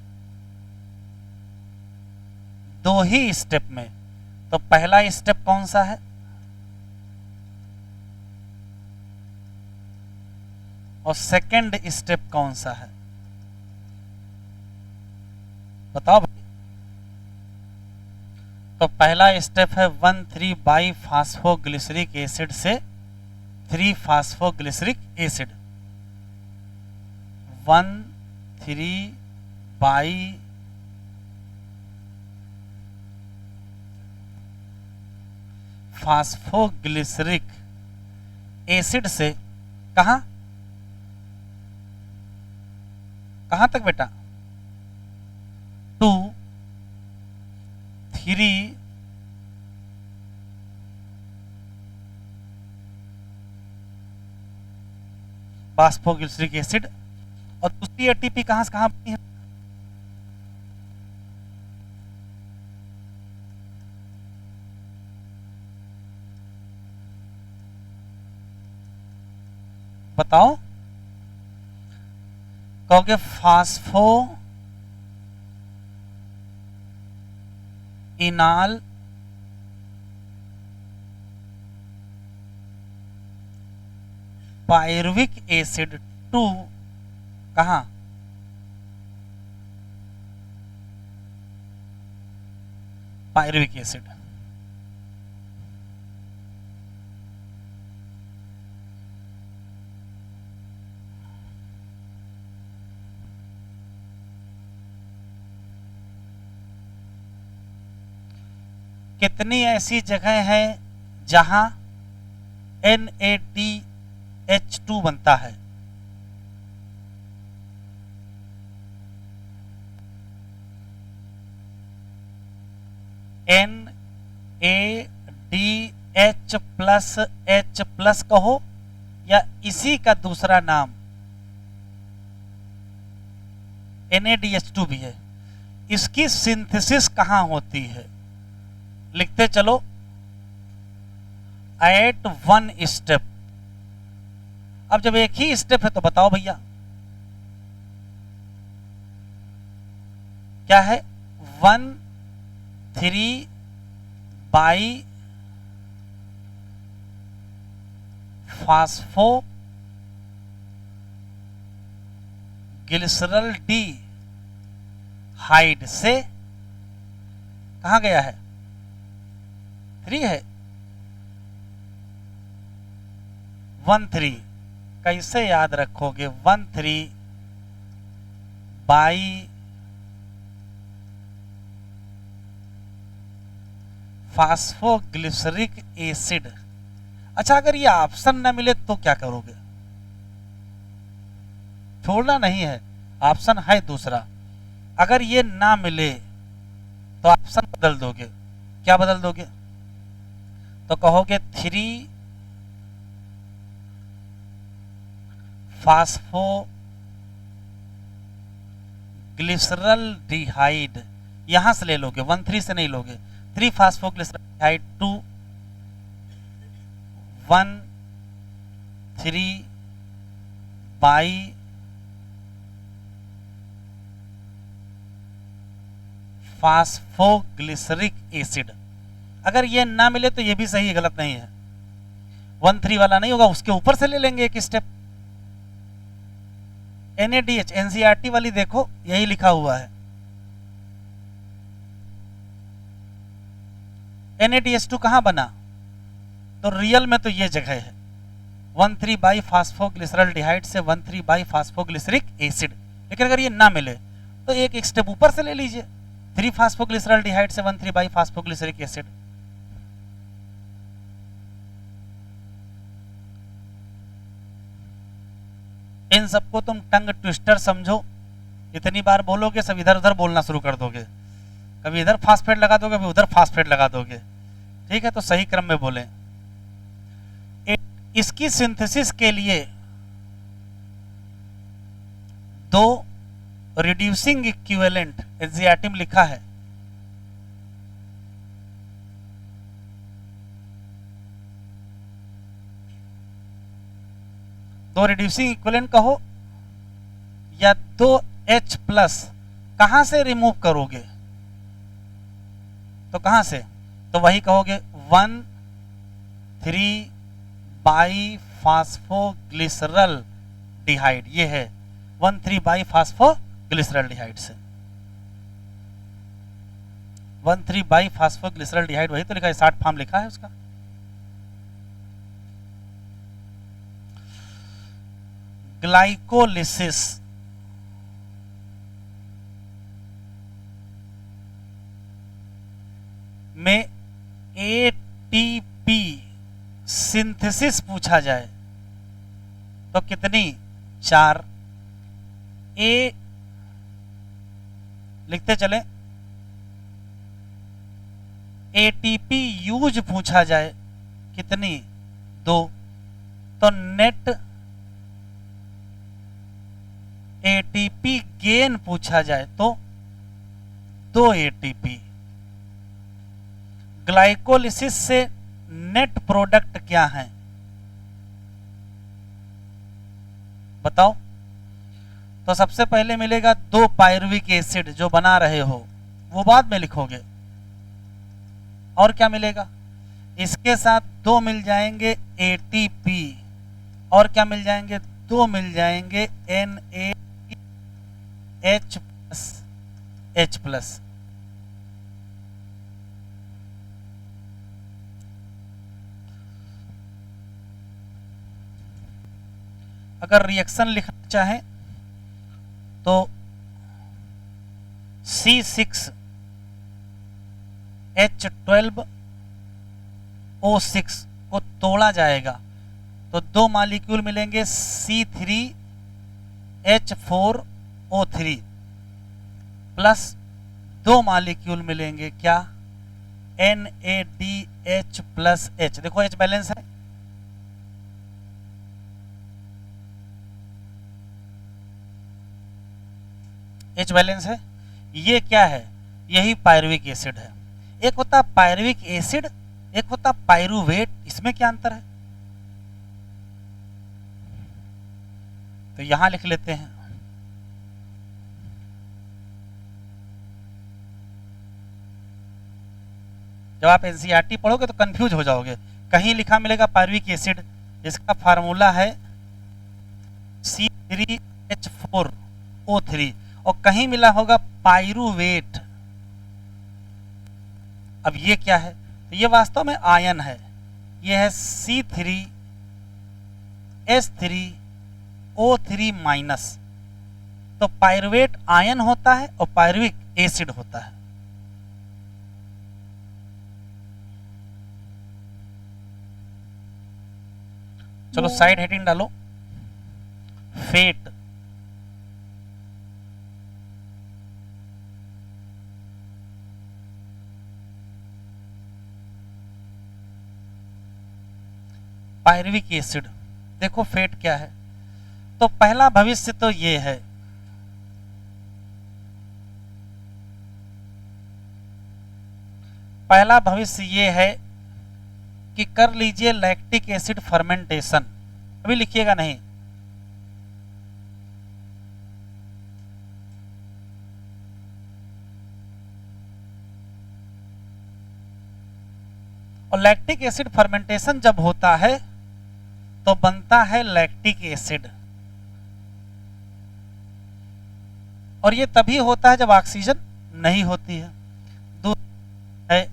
2 ही स्टेप में। तो पहला स्टेप कौन सा है और सेकंड स्टेप कौन सा है? बताओ भाई। तो पहला स्टेप है 1,3 बाई फास्फोग्लिसरिक एसिड से 3 phosphoglyceric acid. 1,3 bi phosphoglyceric acid से कहां कहां तक बेटा? 2, 3 फास्फोग्लिसरिक एसिड। और दूसरी एटीपी कहां से कहां बनी है? बताओ। कहोगे फास्फो इनाल पायरुविक एसिड 2 कहां? Pyruvic acid. कितनी ऐसी जगह है जहां NADH2 बनता है? NADH प्लस H प्लस कहो या इसी का दूसरा नाम NADH2 भी है। इसकी सिंथेसिस कहां होती है? लिखते चलो एट 1 स्टेप। अब जब एक ही स्टेप है तो बताओ भैया क्या है? 1,3 by phospho glycerol D hide से कहां गया है? 3 है। 1,3 कैसे याद रखोगे? 1,3 बाई फास्फोग्लिसरिक एसिड। अच्छा, अगर ये ऑप्शन ना मिले तो क्या करोगे? छोड़ना नहीं है, ऑप्शन है दूसरा। अगर ये ना मिले तो ऑप्शन बदल दोगे। क्या बदल दोगे? तो कहोगे 3 फास्फो ग्लिसरल्डिहाइड, यहां से ले लोगे, 1,3 से नहीं लोगे। 3 phosphoglyceraldehyde to 1,3 bi phosphoglyceric acid. अगर ये ना मिले तो ये भी सही है, गलत नहीं है। 1,3 वाला नहीं होगा, उसके ऊपर से ले लेंगे एक स्टेप। NaDH एनसीईआरटी वाली देखो, यही लिखा हुआ है। NaDH2 कहां बना? तो रियल में तो ये जगह है, 1,3 बाई फास्फोग्लिसरल्डिहाइड से 1,3 बाई फास्फोग्लिसरिक एसिड। लेकिन अगर ये ना मिले तो एक स्टेप ऊपर से ले लीजिए, 3 फास्फोग्लिसरल्डिहाइड से 1,3 बाई फास्फोग्लिसरिक एसिड। इन सबको तुम टंग ट्विस्टर समझो, इतनी बार बोलोगे सब इधर उधर बोलना शुरू कर दोगे, कभी इधर फास्फेट लगा दोगे, कभी उधर फास्फेट लगा दोगे। ठीक है, तो सही क्रम में बोले। इसकी सिंथेसिस के लिए 2 रिड्यूसिंग इक्विवेलेंट एनसीईआरटी में लिखा है। दो रिड्यूसिंग इक्विवेलेंट कहो या 2H प्लस, कहां से रिमूव करोगे? तो कहां से? तो वही कहोगे 1,3 बाई फास्फोग्लिसरल डिहाइड, ये है 1,3 बाई फास्फोग्लिसरल डिहाइड से। 1,3 बाई फास्फोग्लिसरल डिहाइड वही तो लिखा है, 60 फॉर्म लिखा है उसका। ग्लाइकोलिसिस में ATP सिंथेसिस पूछा जाए तो कितनी? 4। ए लिखते चले। ATP यूज पूछा जाए कितनी? 2। तो नेट ATP गेन पूछा जाए तो 2 ATP। ग्लाइकोलिसिस से नेट प्रोडक्ट क्या है बताओ? तो सबसे पहले मिलेगा 2 पायरुविक एसिड जो बना रहे हो, वो बाद में लिखोगे। और क्या मिलेगा? इसके साथ 2 मिल जाएंगे ATP, और क्या मिल जाएंगे? 2 मिल जाएंगे NaHH+। अगर रिएक्शन लिखना चाहें तो C6H12O6 को तोड़ा जाएगा तो 2 मॉलिक्यूल मिलेंगे C3H4O3 प्लस 2 मॉलिक्यूल मिलेंगे क्या? NaDH+H। देखो H बैलेंस है, H बैलेंस है। ये क्या है? यही पायरुविक एसिड है। एक होता पायरुविक एसिड, एक होता पायरुवेट। इसमें क्या अंतर है? तो यहां लिख लेते हैं। जब आप एनसीईआरटी पढ़ोगे तो कंफ्यूज हो जाओगे। कहीं लिखा मिलेगा पायरुविक एसिड, जिसका फार्मूला है C3H4O3, और कहीं मिला होगा पायरुवेट। अब ये क्या है? तो ये वास्तव में आयन है। ये है C3H3O3-। तो पायरुवेट आयन होता है और पायरुविक एसिड होता है। चलो साइड हेडिंग डालो, फेट। पायरुविक एसिड, देखो फेट क्या है। तो पहला भविष्य तो ये है, पहला भविष्य ये है कि कर लीजिए लैक्टिक एसिड फर्मेंटेशन। अभी लिखिएगा नहीं, और लैक्टिक एसिड फर्मेंटेशन जब होता है तो बनता है लैक्टिक एसिड, और ये तभी होता है जब ऑक्सीजन नहीं होती है। दूसरा है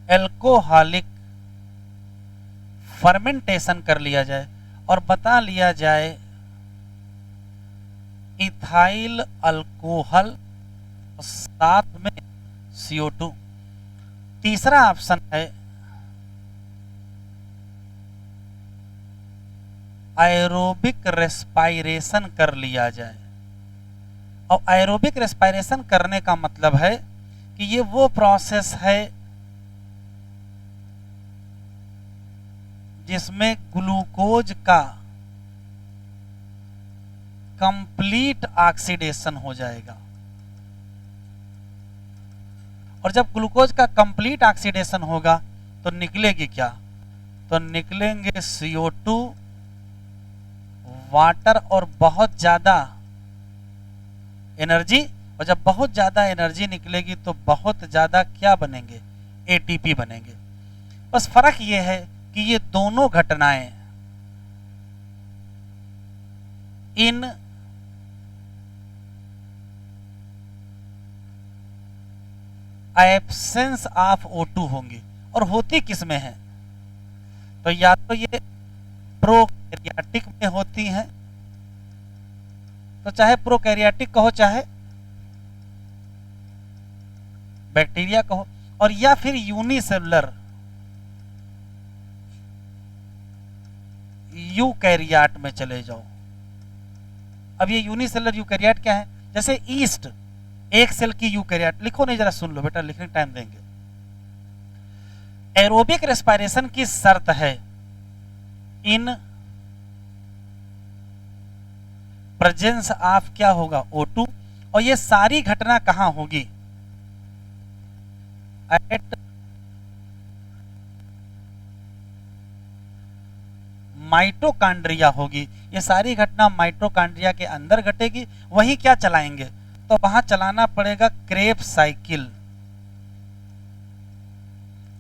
एल्कोहलिक फर्मेंटेशन कर लिया जाए और बता लिया जाए इथाइल अल्कोहल, साथ में CO2। तीसरा ऑप्शन है एरोबिक रेस्पायरेशन कर लिया जाए। और एरोबिक रेस्पायरेशन करने का मतलब है कि ये वो प्रोसेस है जिसमें ग्लूकोज का कंप्लीट ऑक्सीडेशन हो जाएगा। और जब ग्लूकोज का कंप्लीट ऑक्सीडेशन होगा तो निकलेगी क्या? तो निकलेंगे CO2, वाटर और बहुत ज्यादा एनर्जी। और जब बहुत ज्यादा एनर्जी निकलेगी तो बहुत ज्यादा क्या बनेंगे? ATP बनेंगे। बस फर्क ये है कि ये दोनों घटनाएं इन एब्सेंस ऑफ O2 होंगी। और होती किस में है? तो या तो ये प्रोकैरियोटिक में होती हैं, तो चाहे प्रोकैरियोटिक कहो चाहे बैक्टीरिया कहो, और या फिर यूनिसेलुलर यूकैरियोट में चले जाओ। अब ये यूनिसेलुलर यूकैरियोट क्या है? जैसे ईस्ट एक सेल की यूकैरियोट। लिखो नहीं, जरा सुन लो बेटा, लिखने टाइम देंगे। एरोबिक रेस्पायरेशन की शर्त है इन प्रेजेंस ऑफ क्या होगा? O2। और ये सारी घटना कहां होगी? एट माइटोकॉन्ड्रिया होगी। ये सारी घटना माइटोकॉन्ड्रिया के अंदर घटेगी। वही क्या चलाएंगे? तो वहां चलाना पड़ेगा क्रेब्स साइकिल,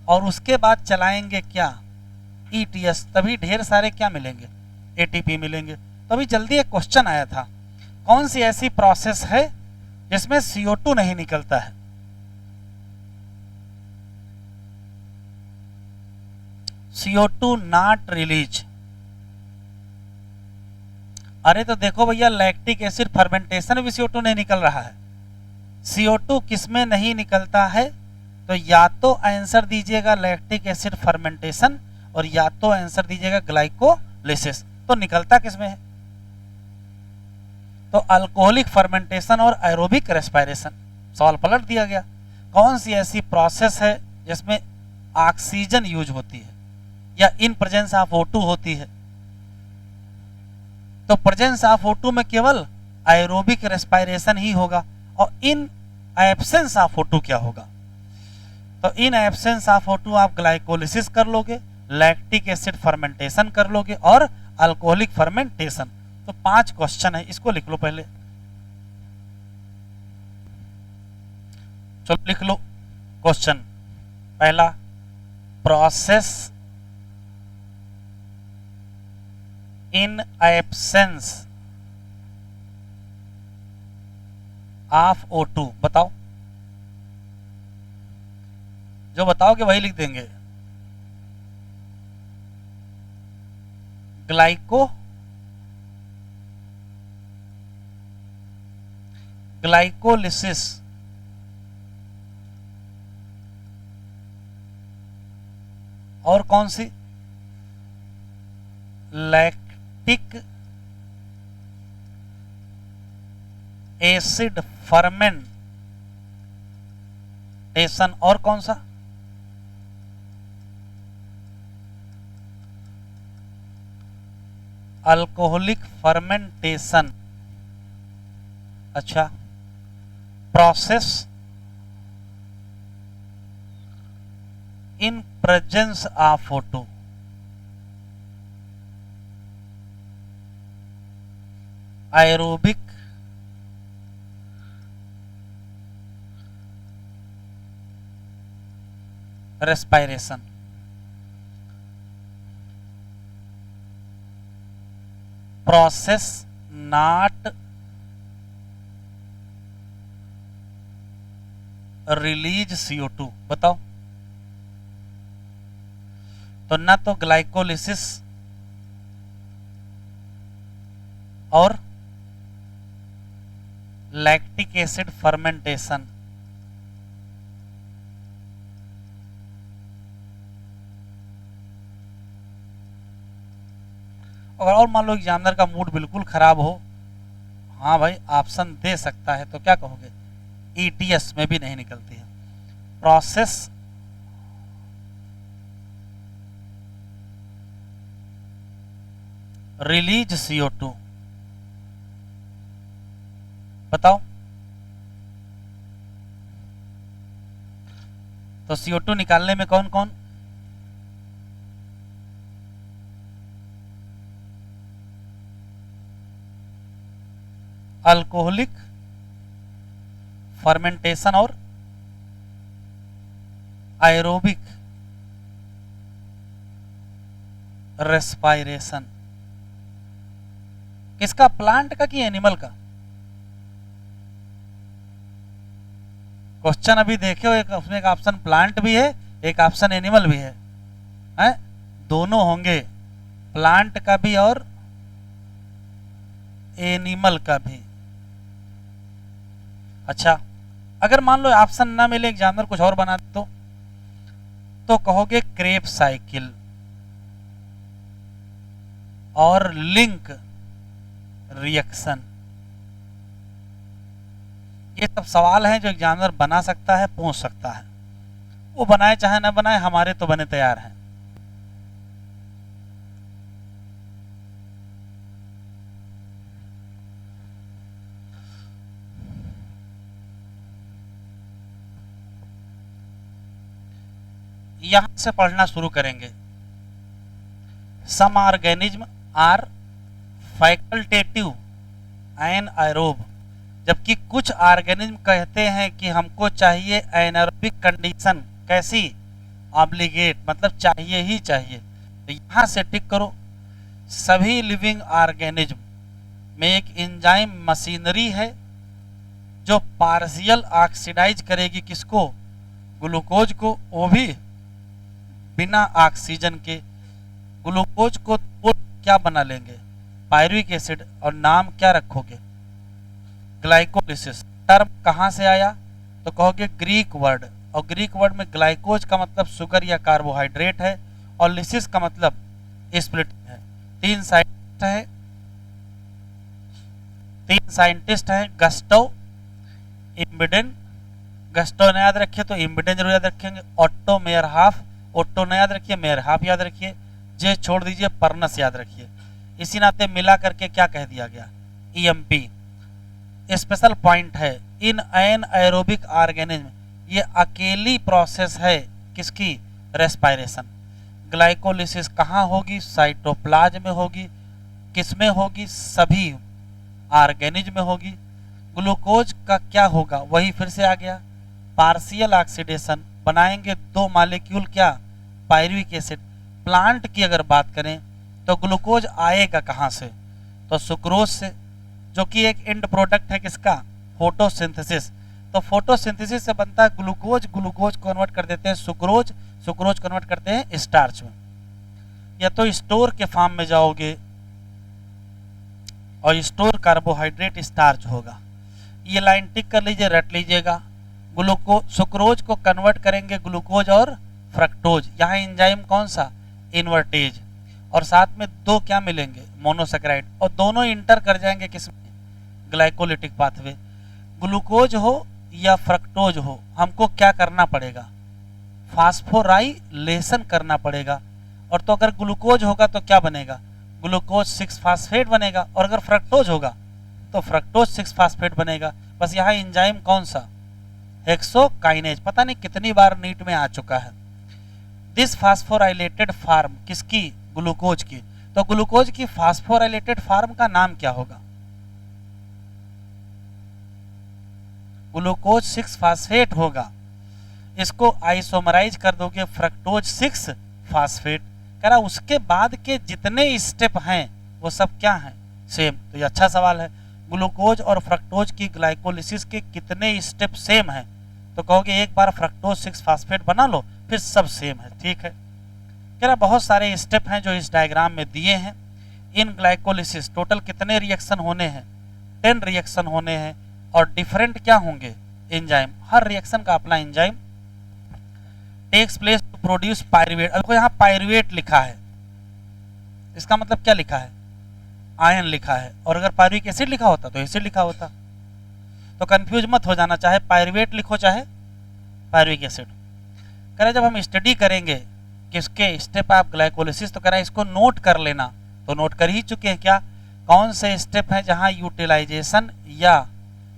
और उसके बाद चलाएंगे क्या? ETS। तभी ढेर सारे क्या मिलेंगे? ATP मिलेंगे। तो अभी जल्दी एक क्वेश्चन आया था, कौन सी ऐसी प्रोसेस है जिसमें CO2 नहीं निकलता है? CO2 not release. अरे तो देखो भैया, लैक्टिक एसिड फर्मेंटेशन में CO2 नहीं निकल रहा है। CO2 किसमें नहीं निकलता है? तो या तो आंसर दीजिएगा लैक्टिक एसिड फर्मेंटेशन, और या तो आंसर दीजिएगा ग्लाइकोलिसिस। तो निकलता किसमें है? तो अल्कोहलिक फर्मेंटेशन और एरोबिक रेस्पायरेशन। सवाल पलट दिया गया। कौन सी ऐसी प्रोसेस है जिसमें ऑक्सीजन यूज होती है या इन प्रेजेंस ऑफ O2 होती है? तो प्रेजेंस ऑफ O2 में केवल एरोबिक रेस्पायरेशन ही होगा। और इन एब्सेंस ऑफ O2 क्या होगा? तो इन एब्सेंस ऑफ O2 आप ग्लाइकोलिसिस कर लोगे, लैक्टिक एसिड फर्मेंटेशन कर लोगे, और अल्कोहलिक फर्मेंटेशन। तो 5 क्वेश्चन है, इसको लिख लो पहले। चलो लिख लो क्वेश्चन। पहला, process in absence of O2 बताओ। जो बताओगे वही लिख देंगे। ग्लाइकोलिसिस और कौन सी, लैक्टिक एसिड फर्मेंटेशन, और कौन सा, अल्कोहलिक फर्मेंटेशन। अच्छा, process in presence of photo, aerobic respiration. Process not release CO2। बताओ, तो ना तो ग्लाइकोलिसिस और लैक्टिक एसिड फर्मेंटेशन। अगर और मान लो एग्जामिनर का मूड बिल्कुल खराब हो, हाँ भाई ऑप्शन दे सकता है, तो क्या कहोगे, ETS में भी नहीं निकलती है। Process release CO2। बताओ, तो CO2 निकालने में कौन कौन, अल्कोहलिक फर्मेंटेशन और एरोबिक रेस्पिरेशन। किसका, प्लांट का कि एनिमल का? क्वेश्चन अभी देखे हो, एक उसमें एक ऑप्शन प्लांट भी है, एक ऑप्शन एनिमल भी है, हैं? दोनों होंगे, प्लांट का भी और एनिमल का भी। अच्छा, अगर मान लो ऑप्शन ना मिले, एग्जामिनर कुछ और बना दे तो कहोगे क्रेब साइकिल और लिंक रिएक्शन। ये सब सवाल हैं जो एग्जामिनर बना सकता है, पूछ सकता है। वो बनाए चाहे ना बनाए, हमारे तो बने तैयार हैं। यहां से पढ़ना शुरू करेंगे। Some organism are facultative and aerobe, जबकि कुछ ऑर्गेनिज्म कहते हैं कि हमको चाहिए एनारोबिक कंडीशन। कैसी, ऑब्लिगेट, मतलब चाहिए ही चाहिए। तो यहां से टिक करो। सभी लिविंग ऑर्गेनिज्म में एक एंजाइम मशीनरी है जो पार्शियल ऑक्सीडाइज करेगी किसको, ग्लूकोज को, वो भी बिना ऑक्सीजन के। ग्लूकोज को तो क्या बना लेंगे, पायरुविक एसिड, और नाम क्या रखोगे, ग्लाइकोलिसिस। टर्म कहां से आया, तो कहोगे ग्रीक वर्ड, और ग्रीक वर्ड में ग्लाइकोज का मतलब शुगर या कार्बोहाइड्रेट है, और लिसिस का मतलब स्प्लिटिंग है। तीन साइंटिस्ट हैं, गस्टो, इम्बिडेन। गस्टो ने याद रखिए तो इम्बिडेन जरूर याद रखेंगे। ऑट्टो मेयरहाफ, ओट्टो ने याद रखिए, मेयरहाफ याद रखिए, जे छोड़ दीजिए, परनस याद रखिए। इसी नाते मिला करके क्या कह दिया गया, EMP। स्पेशल पॉइंट है, इन एन एरोबिक ऑर्गेनिज्म, ये अकेली प्रोसेस है किसकी, रेस्पिरेशन। ग्लाइकोलिसिस कहाँ होगी, साइटोप्लाज्म में होगी। किसमें होगी, सभी ऑर्गेनिज्म में होगी। ग्लूकोज का क्या होगा, वही फिर से आ गया, पार्शियल ऑक्सीडेशन, बनाएंगे दो मॉलिक्यूल, क्या, पायरुविक एसिड। प्लांट की अगर बात करें तो ग्लूकोज आएगा कहाँ से, तो सुक्रोज से, जो कि एक एंड प्रोडक्ट है किसका, फोटोसिंथेसिस। तो फोटोसिंथेसिस से बनता है ग्लूकोज, ग्लूकोज कन्वर्ट कर देते हैं सुक्रोज, सुक्रोज कन्वर्ट करते हैं स्टार्च में। या तो स्टोर के फॉर्म में जाओगे और स्टोर कार्बोहाइड्रेट स्टार्च होगा। ये लाइन टिक कर लीजिए, रट लीजिएगा। ग्लूकोज, सुक्रोज को कन्वर्ट करेंगे ग्लूकोज और फ्रक्टोज, यहाँ एंजाइम कौन सा, इन्वर्टेज, और साथ में दो क्या मिलेंगे, मोनोसेकेराइड, और दोनों इंटर कर जाएंगे किसमें, ग्लाइकोलिटिक पाथवे। ग्लूकोज हो या फ्रक्टोज हो, हमको क्या करना पड़ेगा, फास्फोराइलेशन करना पड़ेगा। और तो अगर ग्लूकोज होगा तो क्या बनेगा, ग्लूकोज 6 फास्फेट बनेगा, और अगर फ्रक्टोज होगा तो फ्रक्टोज 6 फास्फेट बनेगा। बस यहाँ एंजाइम कौन सा, हेक्सोकाइनेज, पता नहीं कितनी बार नीट में आ चुका है। दिस फास्फोराइलेटेड फार्म, किसकी, ग्लूकोज की, तो ग्लूकोज की फास्फोराइलेटेड फार्म का नाम क्या होगा, ग्लूकोज 6 फास्फेट होगा। इसको आइसोमराइज कर दोगे फ्रक्टोज 6 फास्फेट, कह रहा उसके बाद के जितने स्टेप हैं वो सब क्या हैं, सेम। तो ये अच्छा सवाल है, ग्लूकोज और फ्रक्टोज की ग्लाइकोलिसिस के कितने स्टेप सेम हैं, तो कहोगे एक बार फ्रक्टोज 6 फास्फेट बना लो फिर सब सेम है, ठीक है। कह रहा बहुत सारे स्टेप हैं जो इस डायग्राम में दिए हैं। इन ग्लाइकोलिसिस टोटल कितने रिएक्शन होने हैं, 10 रिएक्शन होने हैं, और डिफरेंट क्या होंगे, एंजाइम, हर रिएक्शन का अपना enzyme. Takes place to produce pyruvate, अब यहाँ पायरुवेट लिखा है, इसका मतलब क्या लिखा है, आयन लिखा है, और अगर पायरुविक एसिड लिखा होता तो एसिड लिखा होता, तो कंफ्यूज मत हो जाना, चाहे पायरुवेट लिखो चाहे पायरुविक एसिड। कह रहे जब हम स्टडी करेंगे किसके स्टेप ऑफ ग्लाइकोलिसिस, तो कह रहा है इसको नोट कर लेना, तो नोट कर ही चुके हैं क्या, कौन से स्टेप हैं जहां यूटिलाइजेशन या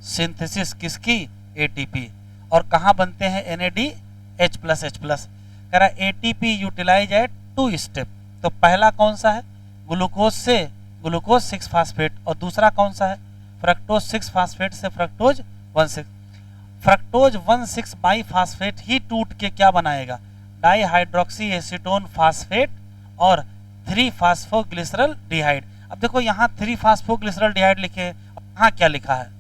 सिंथेसिस किसकी, एटीपी, और कहां बनते हैं NADH+H+। कह रहा है एटीपी यूटिलाइज एट 2 स्टेप, तो पहला कौन सा है, ग्लूकोज से ग्लूकोज 6 फास्फेट, और दूसरा कौन सा है, फ्रक्टोज 6 फास्फेट से फ्रक्टोज 1,6। फ्रक्टोज 1,6 बाईफास्फेट ही टूट के क्या बनाएगा, डाईहाइड्रोक्सी एसीटोन फास्फेट और 3 फास्फोग्लिसरल डिहाइड। अब देखो यहाँ 3 फास्फोग्लिसरल डिहाइड लिखे हैं, यहाँ क्या लिखा है,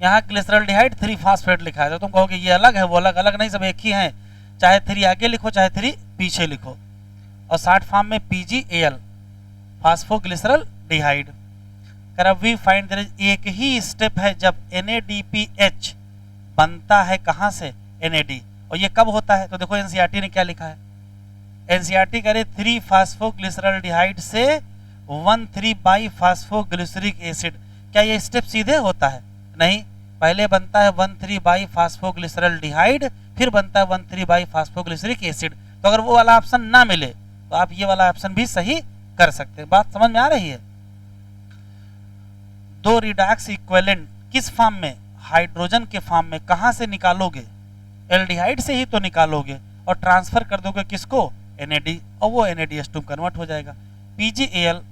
यहाँ ग्लिसरल डिहाइड 3 फास्फेट लिखा है, तो तुम कहोगे ये अलग है वो अलग, अलग नहीं, सब एक ही है, चाहे 3 आगे लिखो चाहे 3 पीछे लिखो। और शॉर्ट फॉर्म में PgAl, phosphoglyceraldehyde. We find there is एक ही स्टेप है जब NADPH बनता है कहां से, NAD, और ये कब होता है, तो देखो एनसीईआरटी ने क्या लिखा है, एनसीईआरटी करे 3 फास्फोग्लिसरल डिहाइड से 1,3 बाईफास्फोग्लिसरिक एसिड। क्या ये स्टेप सीधे होता है, नहीं, पहले बनता है 1,3 बाईफास्फोग्लिसरल डिहाइड, फिर बनता है 1,3 बाईफास्फोग्लिसरिक एसिड। तो अगर वो वाला ऑप्शन ना मिले तो आप ये वाला ऑप्शन भी सही कर सकते हैं। बात समझ में आ रही है। दो रिडॉक्स इक्विवेलेंट किस फॉर्म में, हाइड्रोजन के फॉर्म में, कहां से निकालोगे, एल्डिहाइड से ही तो निकालोगे, और ट्रांसफर कर दोगे किसको, NAD, और वो NADH2 कन्वर्ट हो जाएगा। PgAl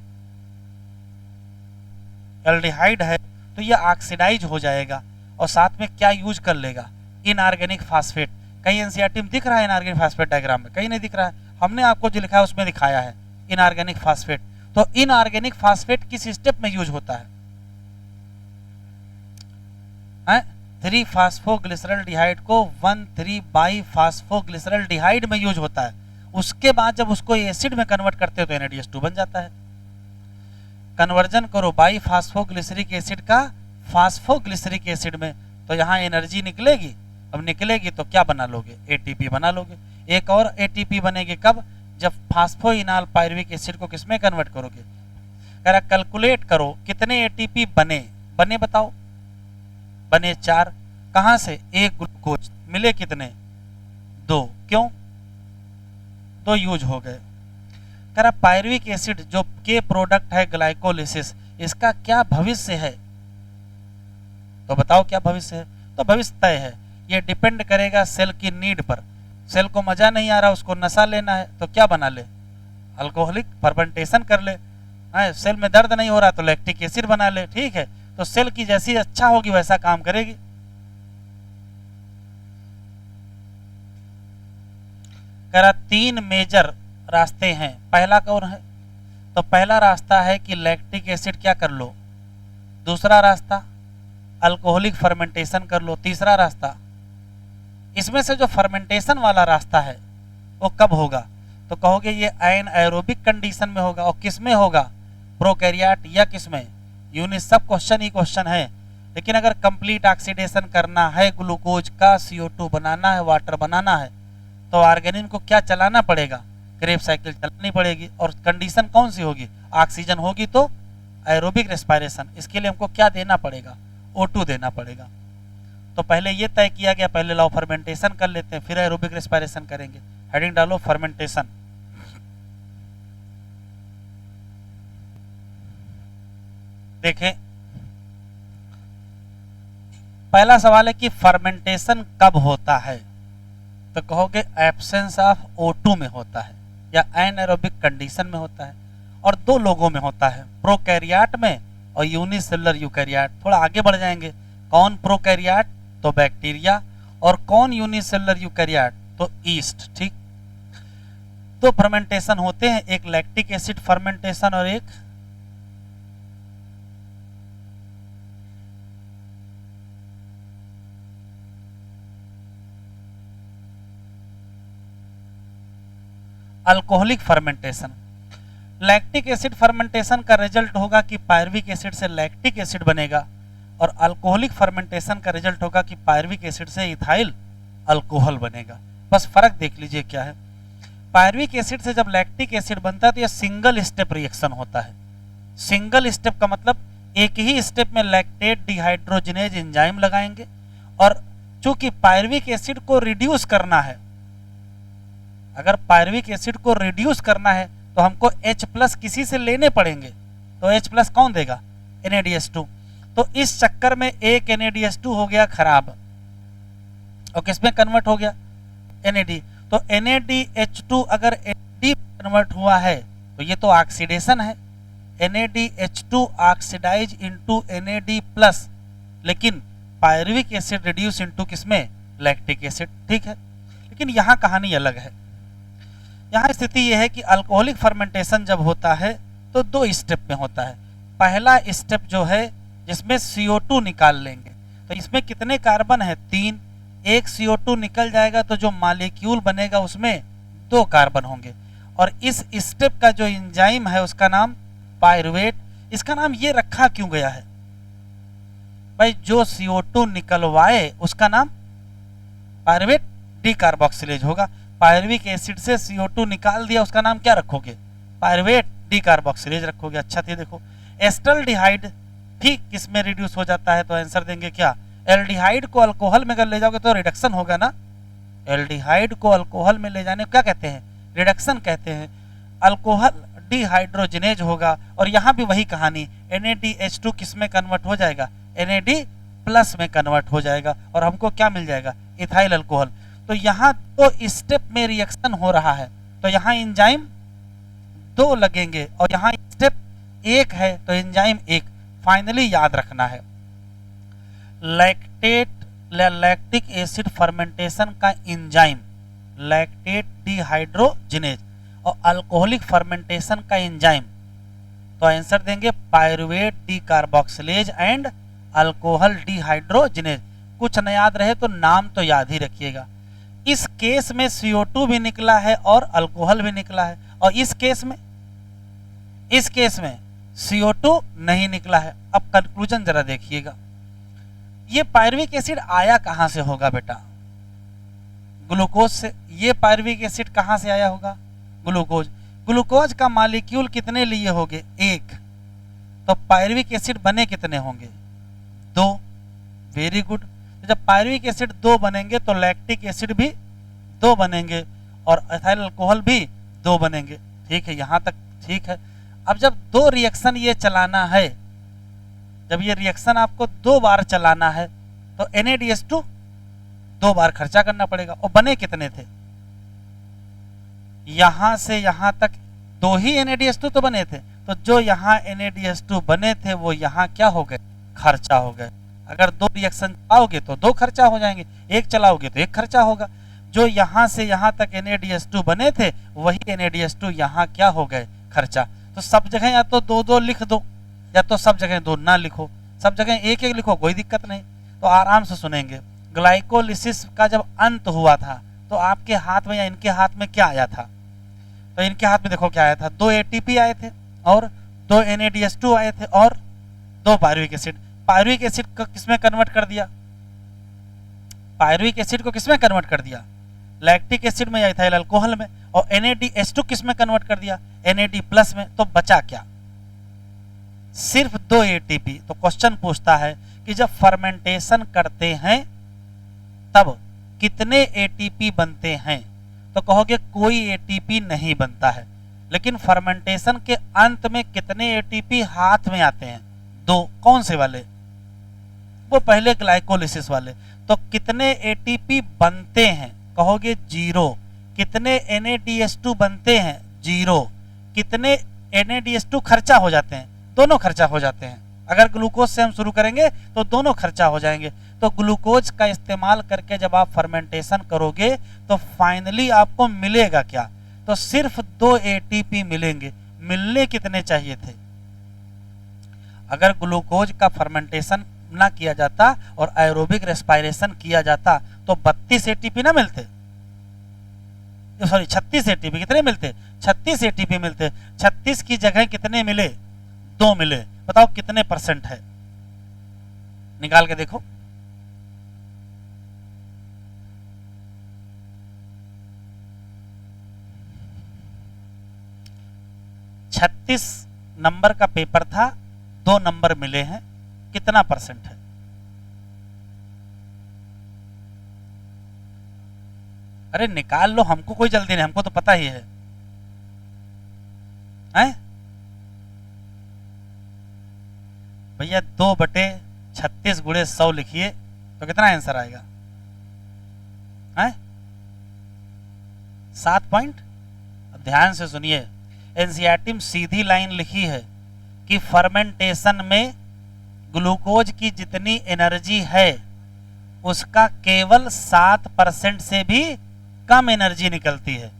एल्डिहाइड है तो ये ऑक्सीडाइज हो जाएगा, और साथ में क्या यूज कर लेगा, इनऑर्गेनिक फास्फेट। कहीं एनसीईआरटी में दिख रहा है इनऑर्गेनिक फास्फेट डायग्राम में, कहीं नहीं दिख रहा है, हमने आपको जो लिखा है उसमें दिखाया है इनऑर्गेनिक फास्फेट। तो इनऑर्गेनिक फास्फेट किस स्टेप में यूज होता है, 3 फास्फोग्लिसरल डिहाइड को 1,3 बाईफास्फोग्लिसरल डिहाइड में यूज होता है। उसके बाद जब उसको एसिड में कन्वर्ट करते हो तो NADH2 बन जाता है। कन्वर्जन करो बाईफास्फोग्लिसरिक एसिड का फास्फोग्लिसरिक एसिड में, तो यहाँ एनर्जी निकलेगी, अब निकलेगी तो क्या बना लोगे, ATP बना लोगे। एक और ATP बनेगी कब, जब फास्फोइनॉल पायरुविक एसिड को किसमें कन्वर्ट करोगे। कह रहा कैलकुलेट करो कितने ATP बने बताओ, बने 4, कहां से, एक ग्लूकोज, मिले कितने, 2, क्यों, 2 यूज हो गए। कह रहा पायरुविक एसिड जो के प्रोडक्ट है ग्लाइकोलिसिस, इसका क्या भविष्य है, तो बताओ क्या भविष्य है। तो भविष्य तय है, ये डिपेंड करेगा सेल की नीड पर। सेल को मजा नहीं आ रहा, उसको नशा लेना है, तो क्या बना ले, अल्कोहलिक फर्मेंटेशन कर ले। सेल में दर्द नहीं हो रहा तो लैक्टिक एसिड बना ले, ठीक है। तो सेल की जैसी अच्छा होगी वैसा काम करेगी। कह रहा 3 मेजर रास्ते हैं, पहला कौन है, तो पहला रास्ता है कि लैक्टिक एसिड क्या कर लो, दूसरा रास्ता अल्कोहलिक फर्मेंटेशन कर लो, तीसरा रास्ता। इसमें से जो फर्मेंटेशन वाला रास्ता है वो कब होगा, तो कहोगे ये एनाएरोबिक कंडीशन में होगा, और किस में होगा, प्रोकैरियोट या किस में, यूनिट। सब क्वेश्चन ही क्वेश्चन है, लेकिन अगर कंप्लीट ऑक्सीडेशन करना है ग्लूकोज का, CO2 बनाना है, वाटर बनाना है, तो ऑर्गेनिज्म को क्या चलाना पड़ेगा, क्रेब्स साइकिल चलानी पड़ेगी। और कंडीशन कौन सी होगी, ऑक्सीजन होगी तो एरोबिक रेस्पिरेशन। इसके लिए हमको क्या देना पड़ेगा, O2 देना पड़ेगा। तो पहले ये तय किया गया, पहले लॉ फर्मेंटेशन कर लेते हैं, फिर एरोबिक रेस्पिरेशन करेंगे। हेडिंग डालो फर्मेंटेशन। देखें, पहला सवाल है कि फर्मेंटेशन कब होता है, तो कहोगे एब्सेंस ऑफ O2 में होता है या एनारोबिक कंडीशन में होता है। और दो लोगों में होता है, प्रोकैरियोट में और यूनिसेलुलर यूकैरियोट। थोड़ा आगे बढ़ जाएंगे, कौन प्रोकैरियोट, तो बैक्टीरिया, और कौन यूनिसेलुलर यूकैरियोट, तो ईस्ट। ठीक, तो फर्मेंटेशन होते हैं, एक लैक्टिक एसिड फर्मेंटेशन और एक alcoholic fermentation. Lactic acid fermentation का रिजल्ट होगा कि पायरुविक एसिड से लैक्टिक एसिड बनेगा, और अल्कोहलिक फर्मेंटेशन का रिजल्ट होगा कि पायरुविक एसिड से इथाइल अल्कोहल बनेगा। बस फर्क देख लीजिए क्या है। पायरुविक एसिड से जब लैक्टिक एसिड बनता है तो यह सिंगल स्टेप रिएक्शन होता है। सिंगल स्टेप का मतलब एक ही स्टेप में लैक्टेट डिहाइड्रोजिनेज एंजाइम लगाएंगे, और चूंकि पायरुविक एसिड को रिड्यूस करना है, अगर पायरुविक एसिड को रिड्यूस करना है तो हमको H+ किसी से लेने पड़ेंगे, तो H+ कौन देगा, NaDH2। तो इस चक्कर में एक NaDH2 हो गया खराब, और किसमें कन्वर्ट हो गया, NAD। तो NaDH2 अगर NAD कन्वर्ट हुआ है तो ये तो ऑक्सीडेशन है, NaDH2 ऑक्सीडाइज इनटू NAD+, लेकिन पायरुविक एसिड रिड्यूस इनटू किसमें, लैक्टिक एसिड। ठीक है, लेकिन यहाँ कहानी अलग है। यहाँ स्थिति यह है कि अल्कोहलिक फर्मेंटेशन जब होता है तो दो स्टेप में होता है। पहला स्टेप जो है जिसमें CO2 निकाल लेंगे, तो इसमें कितने कार्बन है, 3। एक CO2 निकल जाएगा तो जो मॉलिक्यूल बनेगा उसमें 2 कार्बन होंगे, और इस स्टेप का जो एंजाइम है उसका नाम पायरुवेट। इसका नाम ये रखा क्यों गया है भाई, जो CO2 निकलवाए उसका नाम पायरुवेट डीकार्बोक्सिलेज होगा। पायरुविक एसिड से CO2 निकाल दिया, उसका नाम क्या रखोगे, पायरुवेट डीकार्बोक्सिलेज रखोगे। अच्छा थी, देखो एस्टल्डिहाइड ठीक किसमें रिड्यूस हो जाता है, तो आंसर देंगे क्या, एल्डिहाइड को अल्कोहल में अगर ले जाओगे तो रिडक्शन होगा ना। एल्डिहाइड को अल्कोहल में ले जाने को क्या कहते हैं, रिडक्शन कहते हैं। अल्कोहल डिहाइड्रोजिनेज होगा, और यहाँ भी वही कहानी, NaDH2 किस में कन्वर्ट हो जाएगा, NAD+ में कन्वर्ट हो जाएगा, और हमको क्या मिल जाएगा, इथाइल अल्कोहल। तो यहाँ दो स्टेप में रिएक्शन हो रहा है, तो यहाँ एंजाइम 2 लगेंगे, और यहाँ स्टेप 1 है तो एंजाइम 1। फाइनली याद रखना है, लैक्टिक एसिड फर्मेंटेशन का एंजाइम लैक्टेट डिहाइड्रोजिनेज, और अल्कोहलिक फर्मेंटेशन का एंजाइम, तो आंसर देंगे pyruvate decarboxylase and alcohol dehydrogenase. कुछ न याद रहे तो नाम तो याद ही रखिएगा। इस केस में CO2 भी निकला है और अल्कोहल भी निकला है, और इस केस में CO2 नहीं निकला है। अब कंक्लूजन जरा देखिएगा, ये पायरुविक एसिड आया कहां से होगा बेटा, ग्लूकोज से। ये पायरुविक एसिड कहां से आया होगा, ग्लूकोज। ग्लूकोज का मॉलिक्यूल कितने लिए होंगे, 1, तो पायरुविक एसिड बने कितने होंगे, 2। Very good. जब पायरुविक एसिड 2 बनेंगे तो लैक्टिक एसिड भी 2 बनेंगे, और इथाइल अल्कोहल भी 2 बनेंगे। ठीक है, यहाँ तक ठीक है। अब जब 2 रिएक्शन ये चलाना है, जब ये रिएक्शन आपको 2 बार चलाना है, तो NaDH2 2 बार खर्चा करना पड़ेगा। और बने कितने थे, यहां से यहां तक 2 ही NaDH2 तो बने थे, तो जो यहाँ NaDH2 बने थे वो यहाँ क्या हो गए, खर्चा हो गए। अगर 2 रिएक्शन चलाओगे तो 2 खर्चा हो जाएंगे, 1 चलाओगे तो 1 खर्चा होगा। जो यहाँ से यहाँ तक NaDH2 बने थे वही NaDH2 यहाँ क्या हो गए, खर्चा। तो सब जगह या तो 2-2 लिख दो, या तो सब जगह 2 ना लिखो, सब जगह 1-1 लिखो, कोई दिक्कत नहीं। तो आराम से सुनेंगे। ग्लाइकोलिसिस का जब अंत हुआ था तो आपके हाथ में या इनके हाथ में क्या आया था, तो इनके हाथ में देखो क्या आया था, 2 ATP आए थे और 2 NaDH2 आए थे और 2 पायरुविक एसिड। पायरुविक एसिड को किसमें कन्वर्ट कर दिया, पायरुविक एसिड को किसमें कन्वर्ट कर दिया, लैक्टिक एसिड में या इथाइल अल्कोहल में, और NADH2 किसमें कन्वर्ट कर दिया, NAD प्लस में। तो बचा क्या, सिर्फ 2 ATP। तो क्वेश्चन पूछता है कि जब फर्मेंटेशन करते हैं तब कितने ATP बनते हैं, तो कहोगे कोई ATP नहीं बनता है। लेकिन फर्मेंटेशन के अंत में कितने ATP हाथ में आते हैं, 2। कौन से वाले, वो पहले ग्लाइकोलिसिस वाले। तो कितने ATP बनते हैं, कहोगे 0। कितने NADH2 बनते हैं, 0। कितने NADH2 खर्चा हो जाते हैं, दोनों खर्चा हो जाते हैं। अगर ग्लूकोज से हम शुरू करेंगे तो दोनों खर्चा हो जाएंगे। तो ग्लूकोज का इस्तेमाल करके जब आप फर्मेंटेशन करोगे तो फाइनली आपको मिलेगा क्या, तो सिर्फ 2 ATP मिलेंगे। मिलने कितने चाहिए थे, अगर ग्लूकोज का फर्मेंटेशन ना किया जाता और एरोबिक रेस्पिरेशन किया जाता तो 32 ATP ना मिलते, सॉरी 36 ATP। कितने मिलते, 36 ATP मिलते। 36 की जगह कितने मिले, 2 मिले। बताओ कितने परसेंट है, निकाल के देखो। छत्तीस नंबर का पेपर था, 2 नंबर मिले हैं, कितना परसेंट है, अरे निकाल लो, हमको कोई जल्दी नहीं, हमको तो पता ही है, हैं? भैया 2/36 × 100 लिखिए तो कितना आंसर आएगा, हैं? 7 पॉइंट। ध्यान से सुनिए, एनसीईआरटी में सीधी लाइन लिखी है कि फर्मेंटेशन में ग्लूकोज की जितनी एनर्जी है उसका केवल 7% से भी कम एनर्जी निकलती है,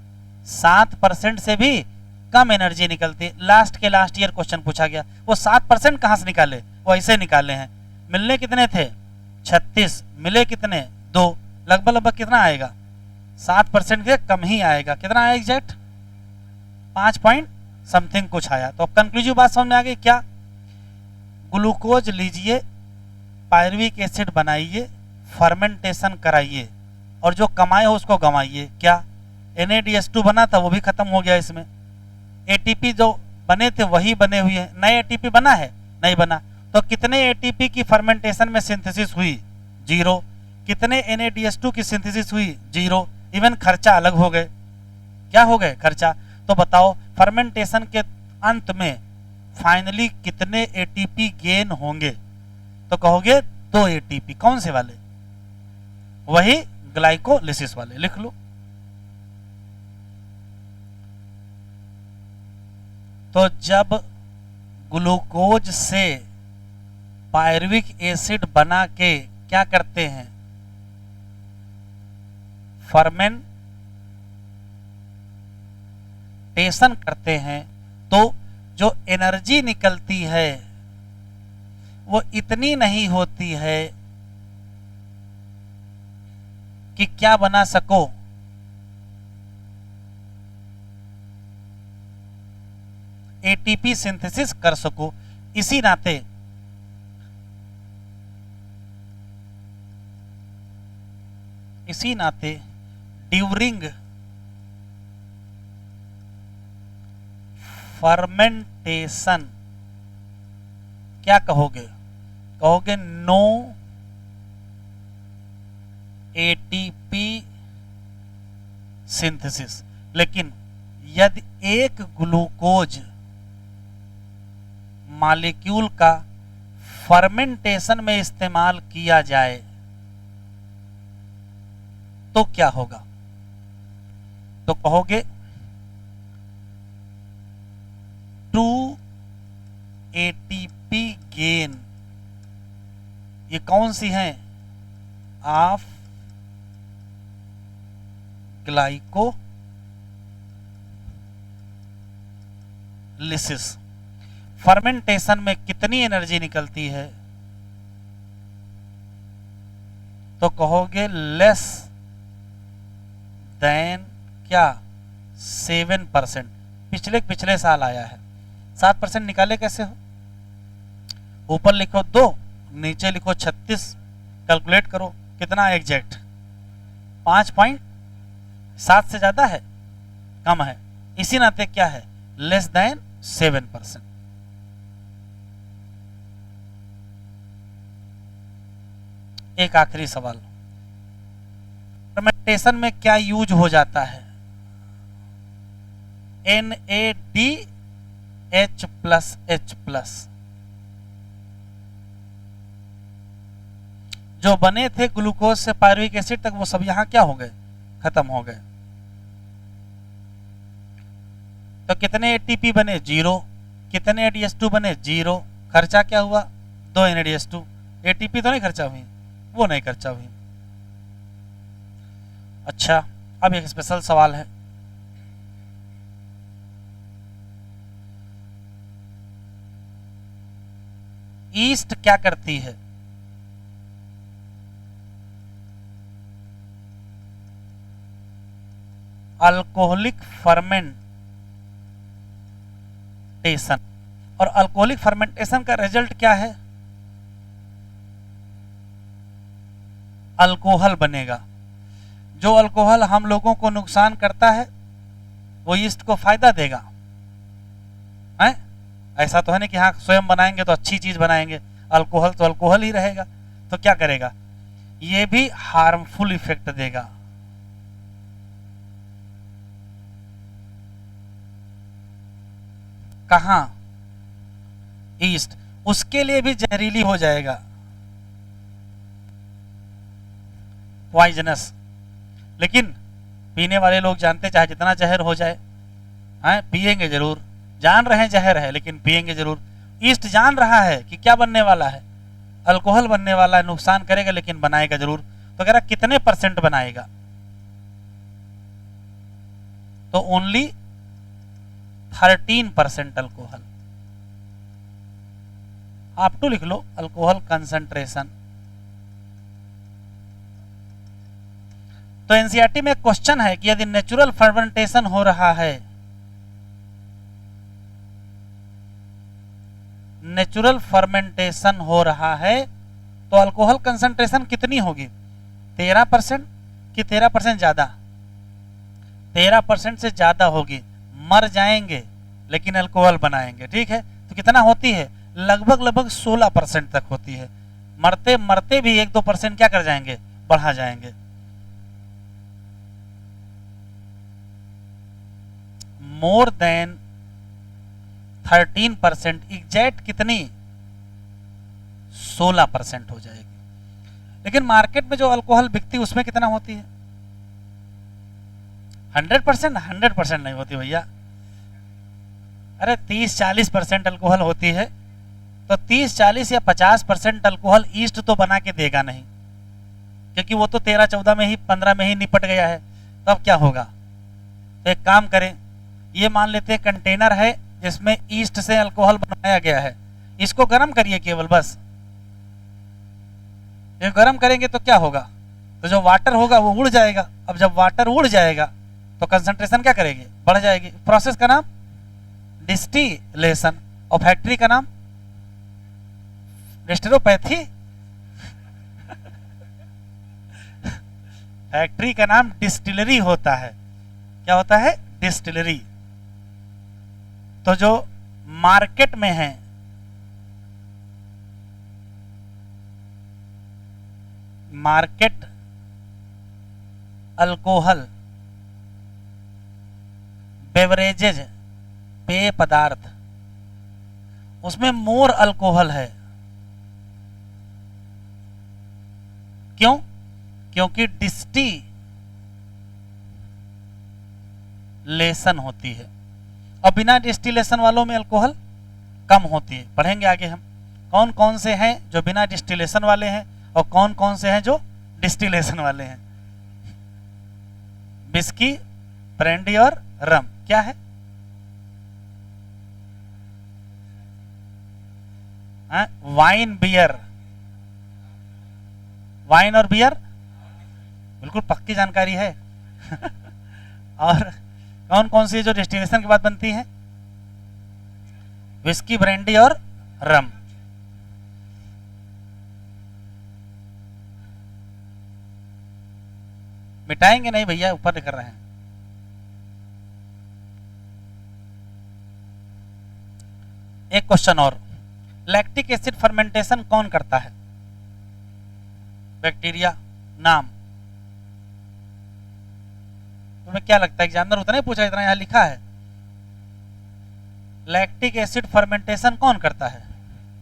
7% से भी कम एनर्जी निकलती है। लास्ट के लास्ट ईयर क्वेश्चन पूछा गया, वो 7% कहां से निकाले, वो ऐसे निकाले हैं। मिलने कितने थे, 36, मिले कितने, 2। लगभग कितना आएगा, 7% के कम ही आएगा। कितना आया एग्जैक्ट, 5 पॉइंट समथिंग कुछ आया। तो अब कंक्लूसिव बात समझ में आ गई क्या, ग्लूकोज लीजिए, पायरुविक एसिड बनाइए, फर्मेंटेशन कराइए और जो कमाए हो उसको गंवाइए। क्या NADH2 बना था वो भी खत्म हो गया, इसमें ATP जो बने थे वही बने हुए हैं। नए ATP बना है, नहीं बना। तो कितने ATP की फर्मेंटेशन में सिंथेसिस हुई, 0। कितने NADH2 की सिंथेसिस हुई, 0। इवन खर्चा अलग हो गए, क्या हो गए, खर्चा। तो बताओ फर्मेंटेशन के अंत में फाइनली कितने ATP गेन होंगे, तो कहोगे 2 ATP। कौन से वाले, वही ग्लाइकोलिसिस वाले, लिख लो। तो जब ग्लूकोज से पायरुविक एसिड बना के क्या करते हैं, फर्मेंटेशन करते हैं, तो जो एनर्जी निकलती है वो इतनी नहीं होती है कि क्या बना सको, ATP सिंथेसिस कर सको। इसी नाते ड्यूरिंग फर्मेंटेशन क्या कहोगे, कहोगे नो ATP सिंथेसिस। लेकिन यदि एक ग्लूकोज मॉलिक्यूल का फर्मेंटेशन में इस्तेमाल किया जाए तो क्या होगा, तो कहोगे 2 ATP गेन। ये कौन सी हैं, ऑफ ग्लाइकोलिसिस। फर्मेंटेशन में कितनी एनर्जी निकलती है, तो कहोगे लेस देन क्या, 7%। पिछले साल आया है। 7% निकाले कैसे हो, ऊपर लिखो 2, नीचे लिखो 36, कैलकुलेट करो कितना एग्जैक्ट, 5.7 से ज्यादा है, कम है, इसी नाते क्या है, लेस देन 7%। एक आखिरी सवाल, फर्मेंटेशन में क्या यूज हो जाता है, NADH+H+, जो बने थे ग्लूकोज से पायरुविक एसिड तक वो सब यहां क्या हो गए, खत्म हो गए। तो कितने एटीपी बने, 0, कितने ADH2 बने, 0, खर्चा क्या हुआ, 2 NADH2, एटीपी तो नहीं खर्चा हुई, वो नहीं खर्चा हुई। अच्छा, अब एक स्पेशल सवाल है, ईस्ट क्या करती है, अल्कोहलिक फर्मेंटेशन, और अल्कोहलिक फर्मेंटेशन का रिजल्ट क्या है, अल्कोहल बनेगा। जो अल्कोहल हम लोगों को नुकसान करता है वो ईस्ट को फायदा देगा, है? ऐसा तो है नहीं कि हाँ स्वयं बनाएंगे तो अच्छी चीज बनाएंगे, अल्कोहल तो अल्कोहल ही रहेगा, तो क्या करेगा, ये भी हार्मफुल इफेक्ट देगा। कहां, ईस्ट, उसके लिए भी जहरीली हो जाएगा, पॉइजनस। लेकिन पीने वाले लोग जानते, चाहे जितना जहर हो जाए, हैं, पिएंगे जरूर, जान रहे हैं जहर है लेकिन पिएंगे जरूर। ईस्ट जान रहा है कि क्या बनने वाला है, अल्कोहल बनने वाला है, नुकसान करेगा लेकिन बनाएगा जरूर। तो कह रहा कितने % बनाएगा, तो ओनली 13% अल्कोहल। आप टू लिख लो अल्कोहल कंसंट्रेशन। तो एनसीईआरटी में एक क्वेश्चन है कि यदि नेचुरल फर्मेंटेशन हो रहा है, नेचुरल फर्मेंटेशन हो रहा है तो अल्कोहल कंसंट्रेशन कितनी होगी, 13% कि 13% ज्यादा, 13% से ज्यादा होगी। मर जाएंगे लेकिन अल्कोहल बनाएंगे, ठीक है। तो कितना होती है, लगभग 16% तक होती है। मरते मरते भी 1-2% क्या कर जाएंगे, बढ़ा जाएंगे। मोर देन 13%, एग्जैक्ट कितनी, 16% हो जाएगी। लेकिन मार्केट में जो अल्कोहल बिकती है उसमें कितना होती है, 100%? 100% नहीं होती भैया, अरे 30-40% अल्कोहल होती है। तो 30-40 या 50% अल्कोहल ईस्ट तो बना के देगा नहीं, क्योंकि वो तो 13-14 में ही 15 में ही निपट गया है। तो अब क्या होगा, तो एक काम करें, ये मान लेते हैं कंटेनर है जिसमें ईस्ट से अल्कोहल बनाया गया है, इसको गर्म करिए केवल, बस ये गर्म करेंगे तो क्या होगा, तो जो वाटर होगा वो उड़ जाएगा। अब जब वाटर उड़ जाएगा तो कंसंट्रेशन क्या करेगी, बढ़ जाएगी। प्रोसेस का नाम डिस्टिलेशन और फैक्ट्री का नाम डिस्टिलोपैथी। फैक्ट्री का नाम डिस्टिलरी होता है। क्या होता है, डिस्टिलरी। तो जो मार्केट में है, मार्केट अल्कोहल, बेवरेजेज, पेय पदार्थ, उसमें मोर अल्कोहल है। क्यों, क्योंकि डिस्टिलेशन होती है और बिना डिस्टिलेशन वालों में अल्कोहल कम होती है। पढ़ेंगे आगे हम कौन कौन से हैं जो बिना डिस्टिलेशन वाले हैं और कौन कौन से हैं जो डिस्टिलेशन वाले हैं। विस्की, ब्रांडी और रम क्या है, वाइन, बियर, वाइन और बियर, बिल्कुल पक्की जानकारी है। और कौन कौन सी जो डिस्टिलेशन के बाद बनती है, विस्की, ब्रांडी और रम। मिटाएंगे नहीं भैया, ऊपर कर रहे हैं। एक क्वेश्चन और, लैक्टिक एसिड फर्मेंटेशन कौन करता है? बैक्टीरिया। नाम? तुम्हें क्या लगता है एग्जामिनर उतना ही पूछा जितना यहां लिखा है? लैक्टिक एसिड फर्मेंटेशन कौन करता है?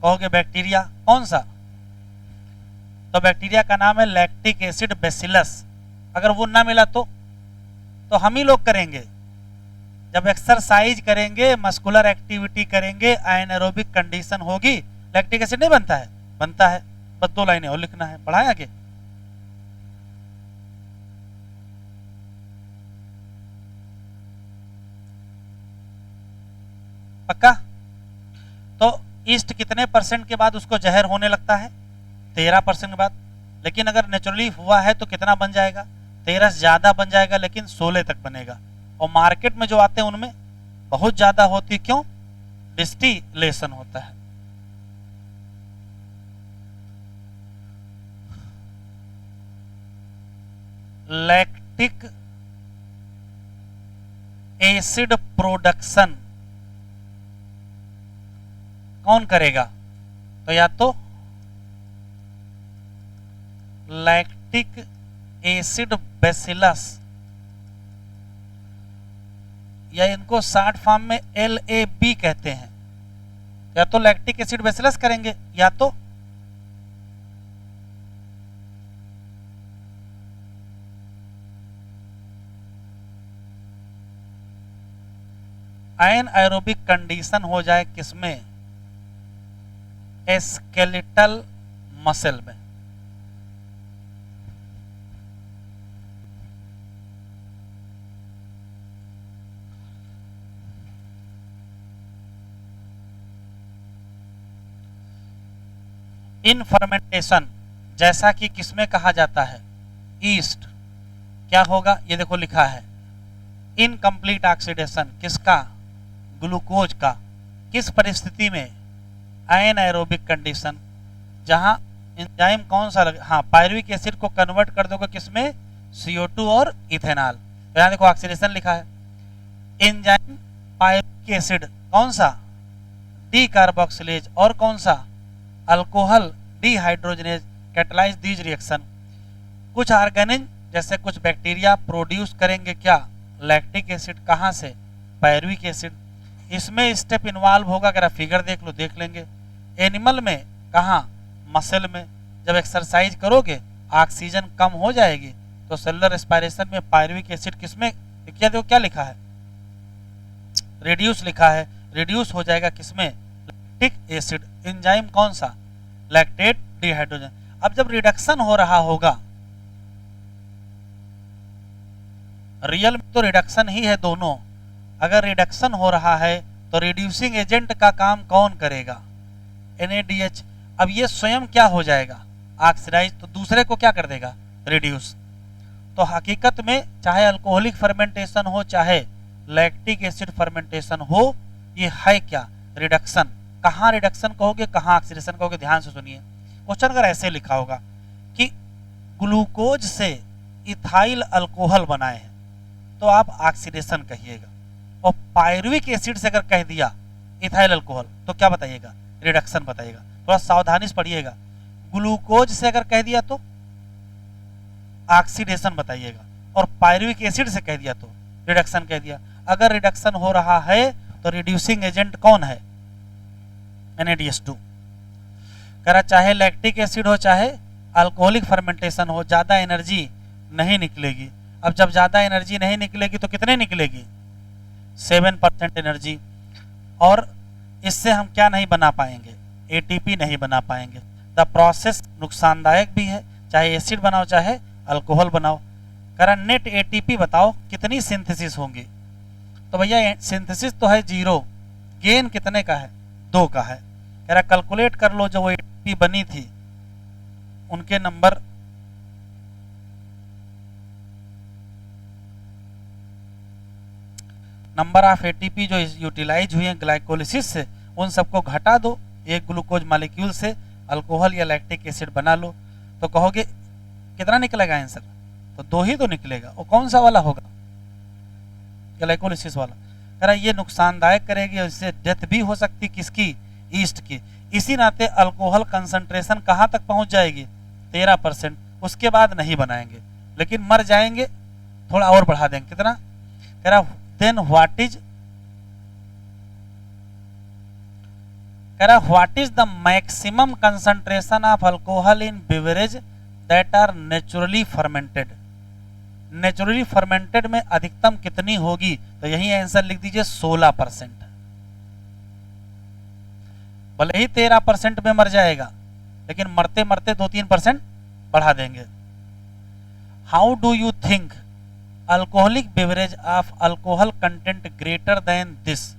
कहोगे बैक्टीरिया। कौन सा? तो बैक्टीरिया का नाम है लैक्टिक एसिड बेसिलस। अगर वो ना मिला तो हम ही लोग करेंगे। जब एक्सरसाइज करेंगे, मस्कुलर एक्टिविटी करेंगे, एनारोबिक कंडीशन होगी, लैक्टिक एसिड नहीं बनता है? बनता है। बस 2 लाइनें और लिखना है। पढ़ाएं आगे। पक्का? तो ईस्ट कितने % के बाद उसको जहर होने लगता है? 13% के बाद। लेकिन अगर नेचुरली हुआ है तो कितना बन जाएगा? 13 से ज्यादा बन जाएगा, लेकिन 16 तक बनेगा। और मार्केट में जो आते हैं उनमें बहुत ज्यादा होती। क्यों? डिस्टिलेशन होता है। लैक्टिक एसिड प्रोडक्शन कौन करेगा? तो या तो लैक्टिक एसिड बेसिलस, या इनको शॉर्ट फॉर्म में LAB कहते हैं। या तो लैक्टिक एसिड बेसिलस करेंगे, या तो एनाएरोबिक कंडीशन हो जाए किसमें? स्केलेटल मसल में। इन फर्मेंटेशन जैसा कि किसमें कहा जाता है? ईस्ट। क्या होगा? ये देखो लिखा है इनकम्प्लीट ऑक्सीडेशन। किसका? ग्लूकोज का। किस परिस्थिति में? एनाएरोबिक कंडीशन। जहां एंजाइम कौन सा हाँ, पायरुविक एसिड को कन्वर्ट कर दोगे किसमें? CO2 और इथेनॉल। तो यहां देखो ऑक्सीडेशन लिखा है। एंजाइम पायरुविक एसिड कौन सा? D carboxylase. और कौन सा? Alcohol dehydrogenase catalyse these reaction. कुछ ऑर्गेनिज्म जैसे कुछ बैक्टीरिया प्रोड्यूस करेंगे क्या? Lactic acid. कहां से? Pyruvic acid. इसमें स्टेप इन्वॉल्व होगा, अगर आप फिगर देख लो देख लेंगे। एनिमल में कहां? मसल में। जब एक्सरसाइज करोगे ऑक्सीजन कम हो जाएगी, तो सेलुलर रेस्पिरेशन में पायरुविक एसिड किसमें? क्या देखो क्या लिखा है? रिड्यूस लिखा है। रिड्यूस हो जाएगा किसमें? Lactic acid. एंजाइम कौन सा? Lactate dehydrogen. अब जब रिडक्शन हो रहा होगा, रियल में तो रिडक्शन ही है दोनों। अगर रिडक्शन हो रहा है तो रिड्यूसिंग एजेंट का काम कौन करेगा? NADH। अब ये स्वयं क्या हो जाएगा? ऑक्सीडाइज। तो दूसरे को क्या कर देगा? रिड्यूस। तो हकीकत में चाहे अल्कोहलिक फर्मेंटेशन हो चाहे लैक्टिक एसिड फर्मेंटेशन हो, ये है क्या? रिडक्शन। कहाँ रिडक्शन कहोगे, कहाँ ऑक्सीडेशन कहोगे? ध्यान से सुनिए। क्वेश्चन अगर ऐसे लिखा होगा कि ग्लूकोज से इथाइल अल्कोहल बनाए हैं, तो आप ऑक्सीडेशन कहिएगा। और पायरुविक एसिड से अगर कह दिया इथाइल अल्कोहल, तो क्या बताइएगा? रिडक्शन बताइएगा। थोड़ा सावधानी से पढ़िएगा। ग्लूकोज से अगर कह दिया तो ऑक्सीडेशन बताइएगा, और पायरुविक एसिड से कह दिया तो रिडक्शन कह दिया। अगर रिडक्शन हो रहा है तो रिड्यूसिंग एजेंट कौन है? NADH2। कह रहा चाहे लैक्टिक एसिड हो चाहे अल्कोहलिक फर्मेंटेशन हो, ज्यादा एनर्जी नहीं निकलेगी। अब जब ज्यादा एनर्जी नहीं निकलेगी तो कितने निकलेगी? 7% एनर्जी। और इससे हम क्या नहीं बना पाएंगे? ATP नहीं बना पाएंगे। द प्रोसेस नुकसानदायक भी है, चाहे एसिड बनाओ चाहे अल्कोहल बनाओ। कह रहा नेट ATP बताओ कितनी सिंथेसिस होंगी? तो भैया सिंथेसिस तो है 0, गेन कितने का है? 2 का है। कह रहा कैलकुलेट कर लो जो वो ATP बनी थी उनके नंबर। नंबर ऑफ ATP जो यूटिलाइज हुए हैं ग्लाइकोलिसिस से, उन सबको घटा दो एक ग्लूकोज मॉलिक्यूल से, अल्कोहल या लैक्टिक एसिड बना लो। तो कहोगे कितना निकलेगा आंसर? तो 2 ही तो निकलेगा, वो कौन सा वाला होगा? ग्लाइकोलिसिस वाला। कह रहा ये नुकसानदायक करेगी और इससे डेथ भी हो सकती किसकी? ईस्ट की। इसी नाते अल्कोहल कंसंट्रेशन कहाँ तक पहुंच जाएगी? 13%। उसके बाद नहीं बनाएंगे, लेकिन मर जाएंगे, थोड़ा और बढ़ा देंगे। कितना? कह रहा then what is the maximum concentration of alcohol in beverage that are naturally fermented? Naturally fermented में अधिकतम कितनी होगी? तो यही आंसर लिख दीजिए 16%। भले ही 13% में मर जाएगा, लेकिन मरते मरते 2-3% बढ़ा देंगे। How do you think alcoholic beverage of alcohol content greater than this?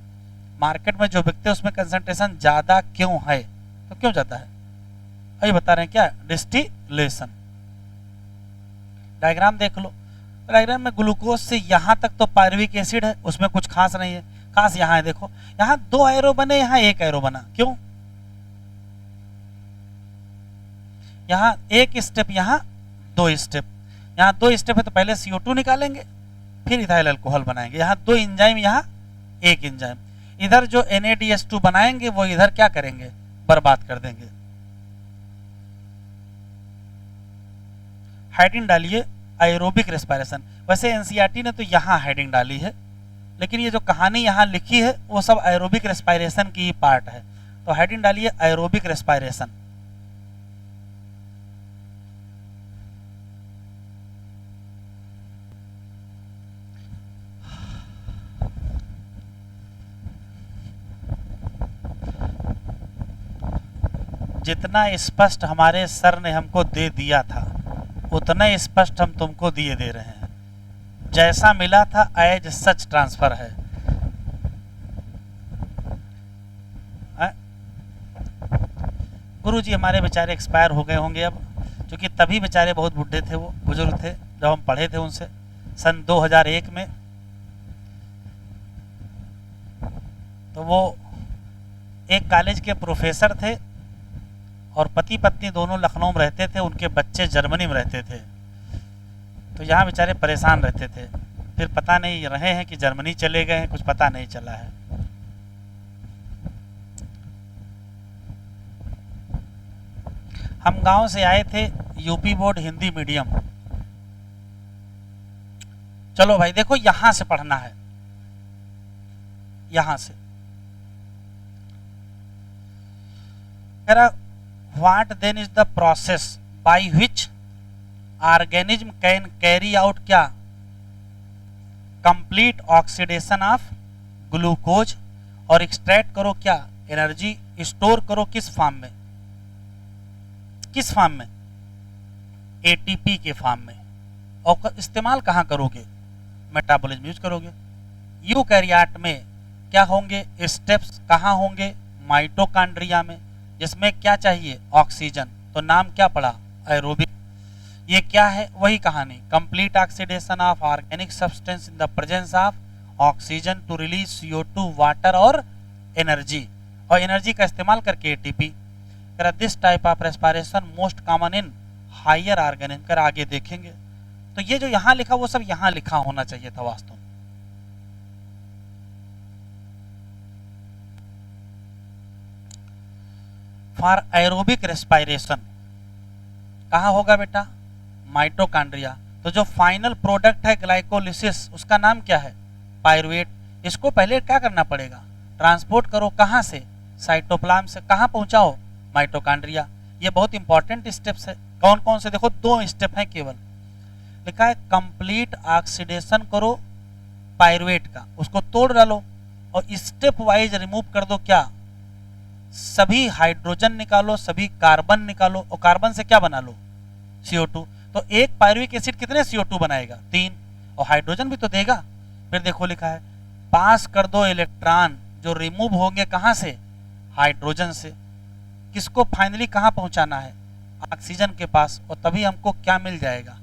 Market में जो बिकते हैं उसमें कंसंट्रेशन ज्यादा क्यों है? तो क्यों जाता है? अभी बता रहे हैं क्या? डिस्टिलेशन। डायग्राम देख लो। डायग्राम में ग्लूकोज से यहां तक तो पायरुविक एसिड है, उसमें कुछ खास नहीं है। खास यहां है, देखो यहां 2 एरो बने, यहां 1 एरो बना। क्यों? यहां 1 स्टेप, यहां 2 स्टेप। यहां 2 स्टेप है तो पहले CO2 निकालेंगे, फिर इथाइल अल्कोहल बनाएंगे। यहां 2 एंजाइम, यहां 1 एंजाइम। इधर जो NADH2 बनाएंगे वो इधर क्या करेंगे? बर्बाद कर देंगे। हेडिंग डालिए एरोबिक रेस्पिरेशन। वैसे एनसीईआरटी ने तो यहां हेडिंग डाली है, लेकिन ये जो कहानी यहां लिखी है वो सब एरोबिक रेस्पिरेशन की पार्ट है। तो हेडिंग डालिए एरोबिक रेस्पिरेशन। जितना स्पष्ट हमारे सर ने हमको दे दिया था, उतना स्पष्ट हम तुमको दिए दे रहे हैं। जैसा मिला था एज सच ट्रांसफर है। गुरुजी हमारे बेचारे एक्सपायर हो गए होंगे अब, क्योंकि तभी बेचारे बहुत बुढ़े थे, वो बुजुर्ग थे जब हम पढ़े थे उनसे सन 2001 में। तो वो एक कॉलेज के प्रोफेसर थे और पति पत्नी दोनों लखनऊ में रहते थे, उनके बच्चे जर्मनी में रहते थे। तो यहाँ बेचारे परेशान रहते थे। फिर पता नहीं रहे हैं कि जर्मनी चले गए हैं, कुछ पता नहीं चला है। हम गांव से आए थे, यूपी बोर्ड हिंदी मीडियम। चलो भाई देखो, यहां से पढ़ना है, यहां से। What then is the process by which organism can carry out क्या? कंप्लीट ऑक्सीडेशन ऑफ ग्लूकोज और एक्सट्रैक्ट करो क्या? एनर्जी। स्टोर करो किस फॉर्म में? किस फॉर्म में? एटीपी के फॉर्म में। और इस्तेमाल कहां करोगे? मेटाबॉलिज्म यूज करोगे। यूकैरियोट में क्या होंगे स्टेप्स? कहां होंगे? माइटोकॉन्ड्रिया में, जिसमें क्या चाहिए? ऑक्सीजन। तो नाम क्या पड़ा? एरोबिक। ये क्या है? वही कहानी, complete oxidation of organic substance in the presence of oxygen to release CO2, water और एनर्जी। और एनर्जी का इस्तेमाल करके ATP. This type of respiration most common in higher organism. कर आगे देखेंगे। तो ये जो यहां लिखा वो सब यहां लिखा होना चाहिए था वास्तव में। फॉर एरोबिक रेस्पिरेशन कहाँ होगा बेटा? माइटोकॉन्ड्रिया। तो जो फाइनल प्रोडक्ट है ग्लाइकोलिसिस, उसका नाम क्या है? पायरुवेट। इसको पहले क्या करना पड़ेगा? ट्रांसपोर्ट करो। कहाँ से? साइटोप्लाज्म से। कहाँ पहुंचाओ? माइटोकॉन्ड्रिया। ये बहुत इंपॉर्टेंट स्टेप्स है। कौन कौन से? देखो 2 स्टेप हैं केवल। लिखा है कंप्लीट ऑक्सीडेशन करो पायरुवेट का, उसको तोड़ डालो और स्टेप वाइज रिमूव कर दो क्या? सभी हाइड्रोजन निकालो, सभी कार्बन निकालो और कार्बन से क्या बना लो? CO2। तो एक पायरुविक एसिड कितने CO2 बनाएगा? 3। और हाइड्रोजन भी तो देगा। फिर देखो लिखा है पास कर दो इलेक्ट्रॉन, जो रिमूव होंगे कहां से? हाइड्रोजन से। किसको फाइनली कहां पहुंचाना है? ऑक्सीजन के पास। और तभी हमको क्या मिल जाएगा?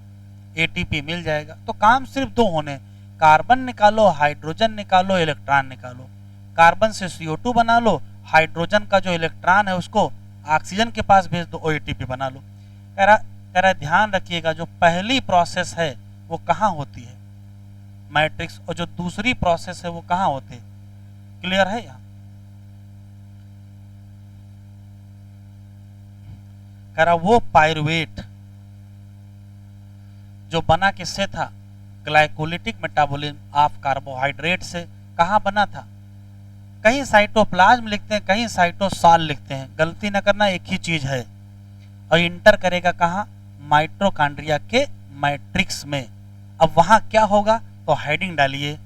एटीपी मिल जाएगा। तो काम सिर्फ 2 होने, कार्बन निकालो, हाइड्रोजन निकालो, इलेक्ट्रॉन निकालो। कार्बन से CO2 बना लो, हाइड्रोजन का जो इलेक्ट्रॉन है उसको ऑक्सीजन के पास भेज दो और एटीपी बना लो। कह रहा कह रहा है ध्यान रखिएगा जो पहली प्रोसेस है वो कहाँ होती है मैट्रिक्स, और जो दूसरी प्रोसेस है वो कहाँ होती है। क्लियर है यहाँ। कह रहा वो पायरुवेट जो बना किससे था, ग्लाइकोलिटिक मेटाबॉलिज्म ऑफ कार्बोहाइड्रेट से। कहाँ बना था, कहीं साइटोप्लाज्म लिखते हैं कहीं साइटोसॉल लिखते हैं, गलती न करना, एक ही चीज है। और इंटर करेगा कहाँ, माइटोकॉन्ड्रिया के मैट्रिक्स में। अब वहां क्या होगा, तो हेडिंग डालिए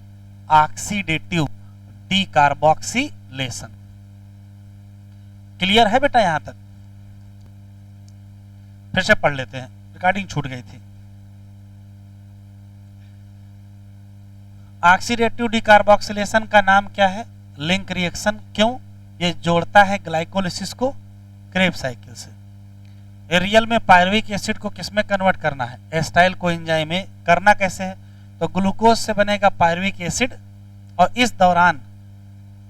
ऑक्सीडेटिव डीकार्बोक्सिलेशन। क्लियर है बेटा यहां तक। फिर से पढ़ लेते हैं, रिकॉर्डिंग छूट गई थी। ऑक्सीडेटिव डीकार्बोक्सिलेशन का नाम क्या है, लिंक रिएक्शन। क्यों, ये जोड़ता है ग्लाइकोलिसिस को क्रेब्स साइकिल से। रियल में पायरुविक एसिड को किसमें कन्वर्ट करना है, एस्टाइल कोएंजाइम में। करना कैसे है, तो ग्लूकोज से बनेगा पायरुविक एसिड और इस दौरान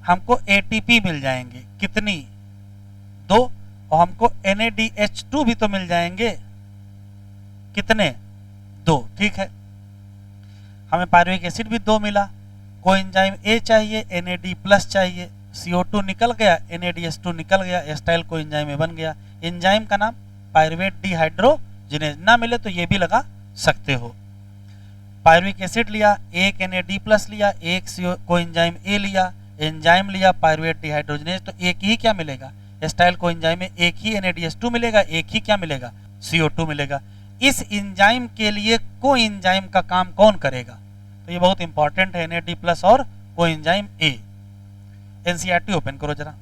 हमको एटीपी मिल जाएंगे, कितनी, 2, और हमको NADH2 भी तो मिल जाएंगे, कितने, 2। ठीक है, हमें पायरुविक एसिड भी 2 मिला, कोएंजाइम A चाहिए, NAD+ चाहिए, CO2 निकल गया, NADH2 निकल गया, एस्टाइल कोएंजाइम में बन गया। एंजाइम का नाम पायरुवेट डिहाइड्रोजिनेज। ना मिले तो ये भी लगा सकते हो। पायरुविक एसिड लिया, एक NAD+ लिया, एक कोएंजाइम A लिया, एंजाइम लिया पायरुवेट डिहाइड्रोजिनेज, तो एक ही क्या मिलेगा, एस्टाइल कोएंजाइम में एक ही NADH2 मिलेगा, एक ही क्या मिलेगा, CO2 मिलेगा। इस एंजाइम के लिए कोएंजाइम का काम कौन करेगा, तो ये बहुत इंपॉर्टेंट है, NAD+ और कोएंजाइम A। NCERT ओपन करो जरा।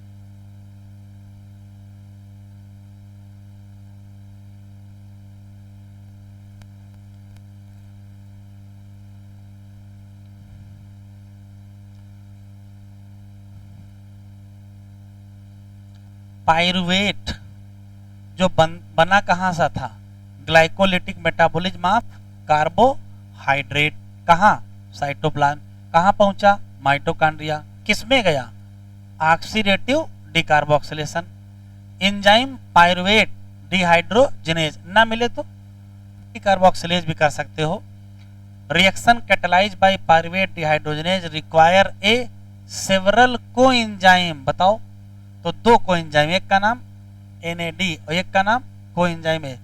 पायरुवेट जो बना कहां सा था, ग्लाइकोलिटिक मेटाबॉलिज्म ऑफ कार्बोहाइड्रेट। कहां, साइटोप्लाज्म। कहां पहुंचा, माइटोकॉन्ड्रिया। किसमें गया, oxidative decarboxylation. Enzyme pyruvate dehydrogenase, ना मिले तो डीकार्बोक्सिलेज भी कर सकते हो। Reaction catalysed by pyruvate dehydrogenase require a several coenzyme. बताओ, तो 2 कोएंजाइम, एक का नाम NAD और एक का नाम कोएंजाइम A।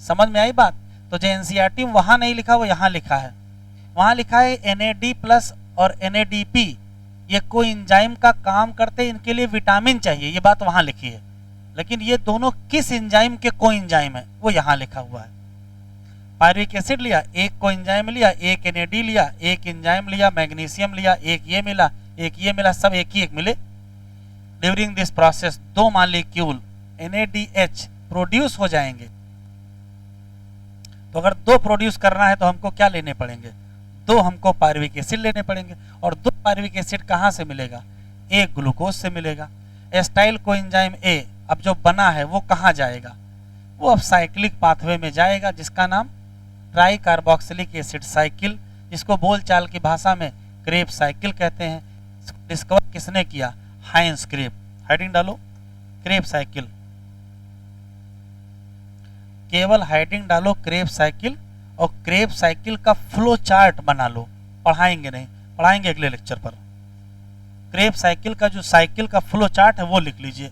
समझ में आई बात। तो जो NCERT में वहां नहीं लिखा वो यहां लिखा है। वहां लिखा है NAD+ और NADP, ये कोएंजाइम का काम करते, इनके लिए विटामिन चाहिए, ये बात वहां लिखी है। लेकिन ये दोनों किस एंजाइम के कोएंजाइम है वो यहां लिखा हुआ है। पायरुविक एसिड लिया, एक कोएंजाइम लिया, एक NAD लिया, एक एंजाइम लिया, मैग्नीशियम लिया, एक ये मिला, एक ये मिला, सब एक ही एक मिले। During this process 2 molecule NADH produce हो जाएंगे। तो अगर 2 प्रोड्यूस करना है तो हमको क्या लेने पड़ेंगे, 2 हमको पायरुविक एसिड लेने पड़ेंगे। और 2 पायरुविक एसिड कहां से मिलेगा, एक ग्लूकोज से मिलेगा। एस्टाइल कोएंजाइम A अब जो बना है वो कहां जाएगा, वो अब साइक्लिक पाथवे में जाएगा, जिसका नाम ट्राई कार्बोक्सिलिक एसिड साइकिल, जिसको बोलचाल की भाषा में क्रेब्स साइकिल कहते हैं। डिस्कवर किसने किया, हाइंस क्रेब। हेडिंग डालो क्रेब्स साइकिल, केवल हेडिंग डालो क्रेब्स साइकिल, और क्रेब्स साइकिल का फ्लो चार्ट बना लो। पढ़ाएंगे नहीं, पढ़ाएंगे अगले लेक्चर पर। क्रेब्स साइकिल का जो साइकिल का फ्लो चार्ट है वो लिख लीजिए।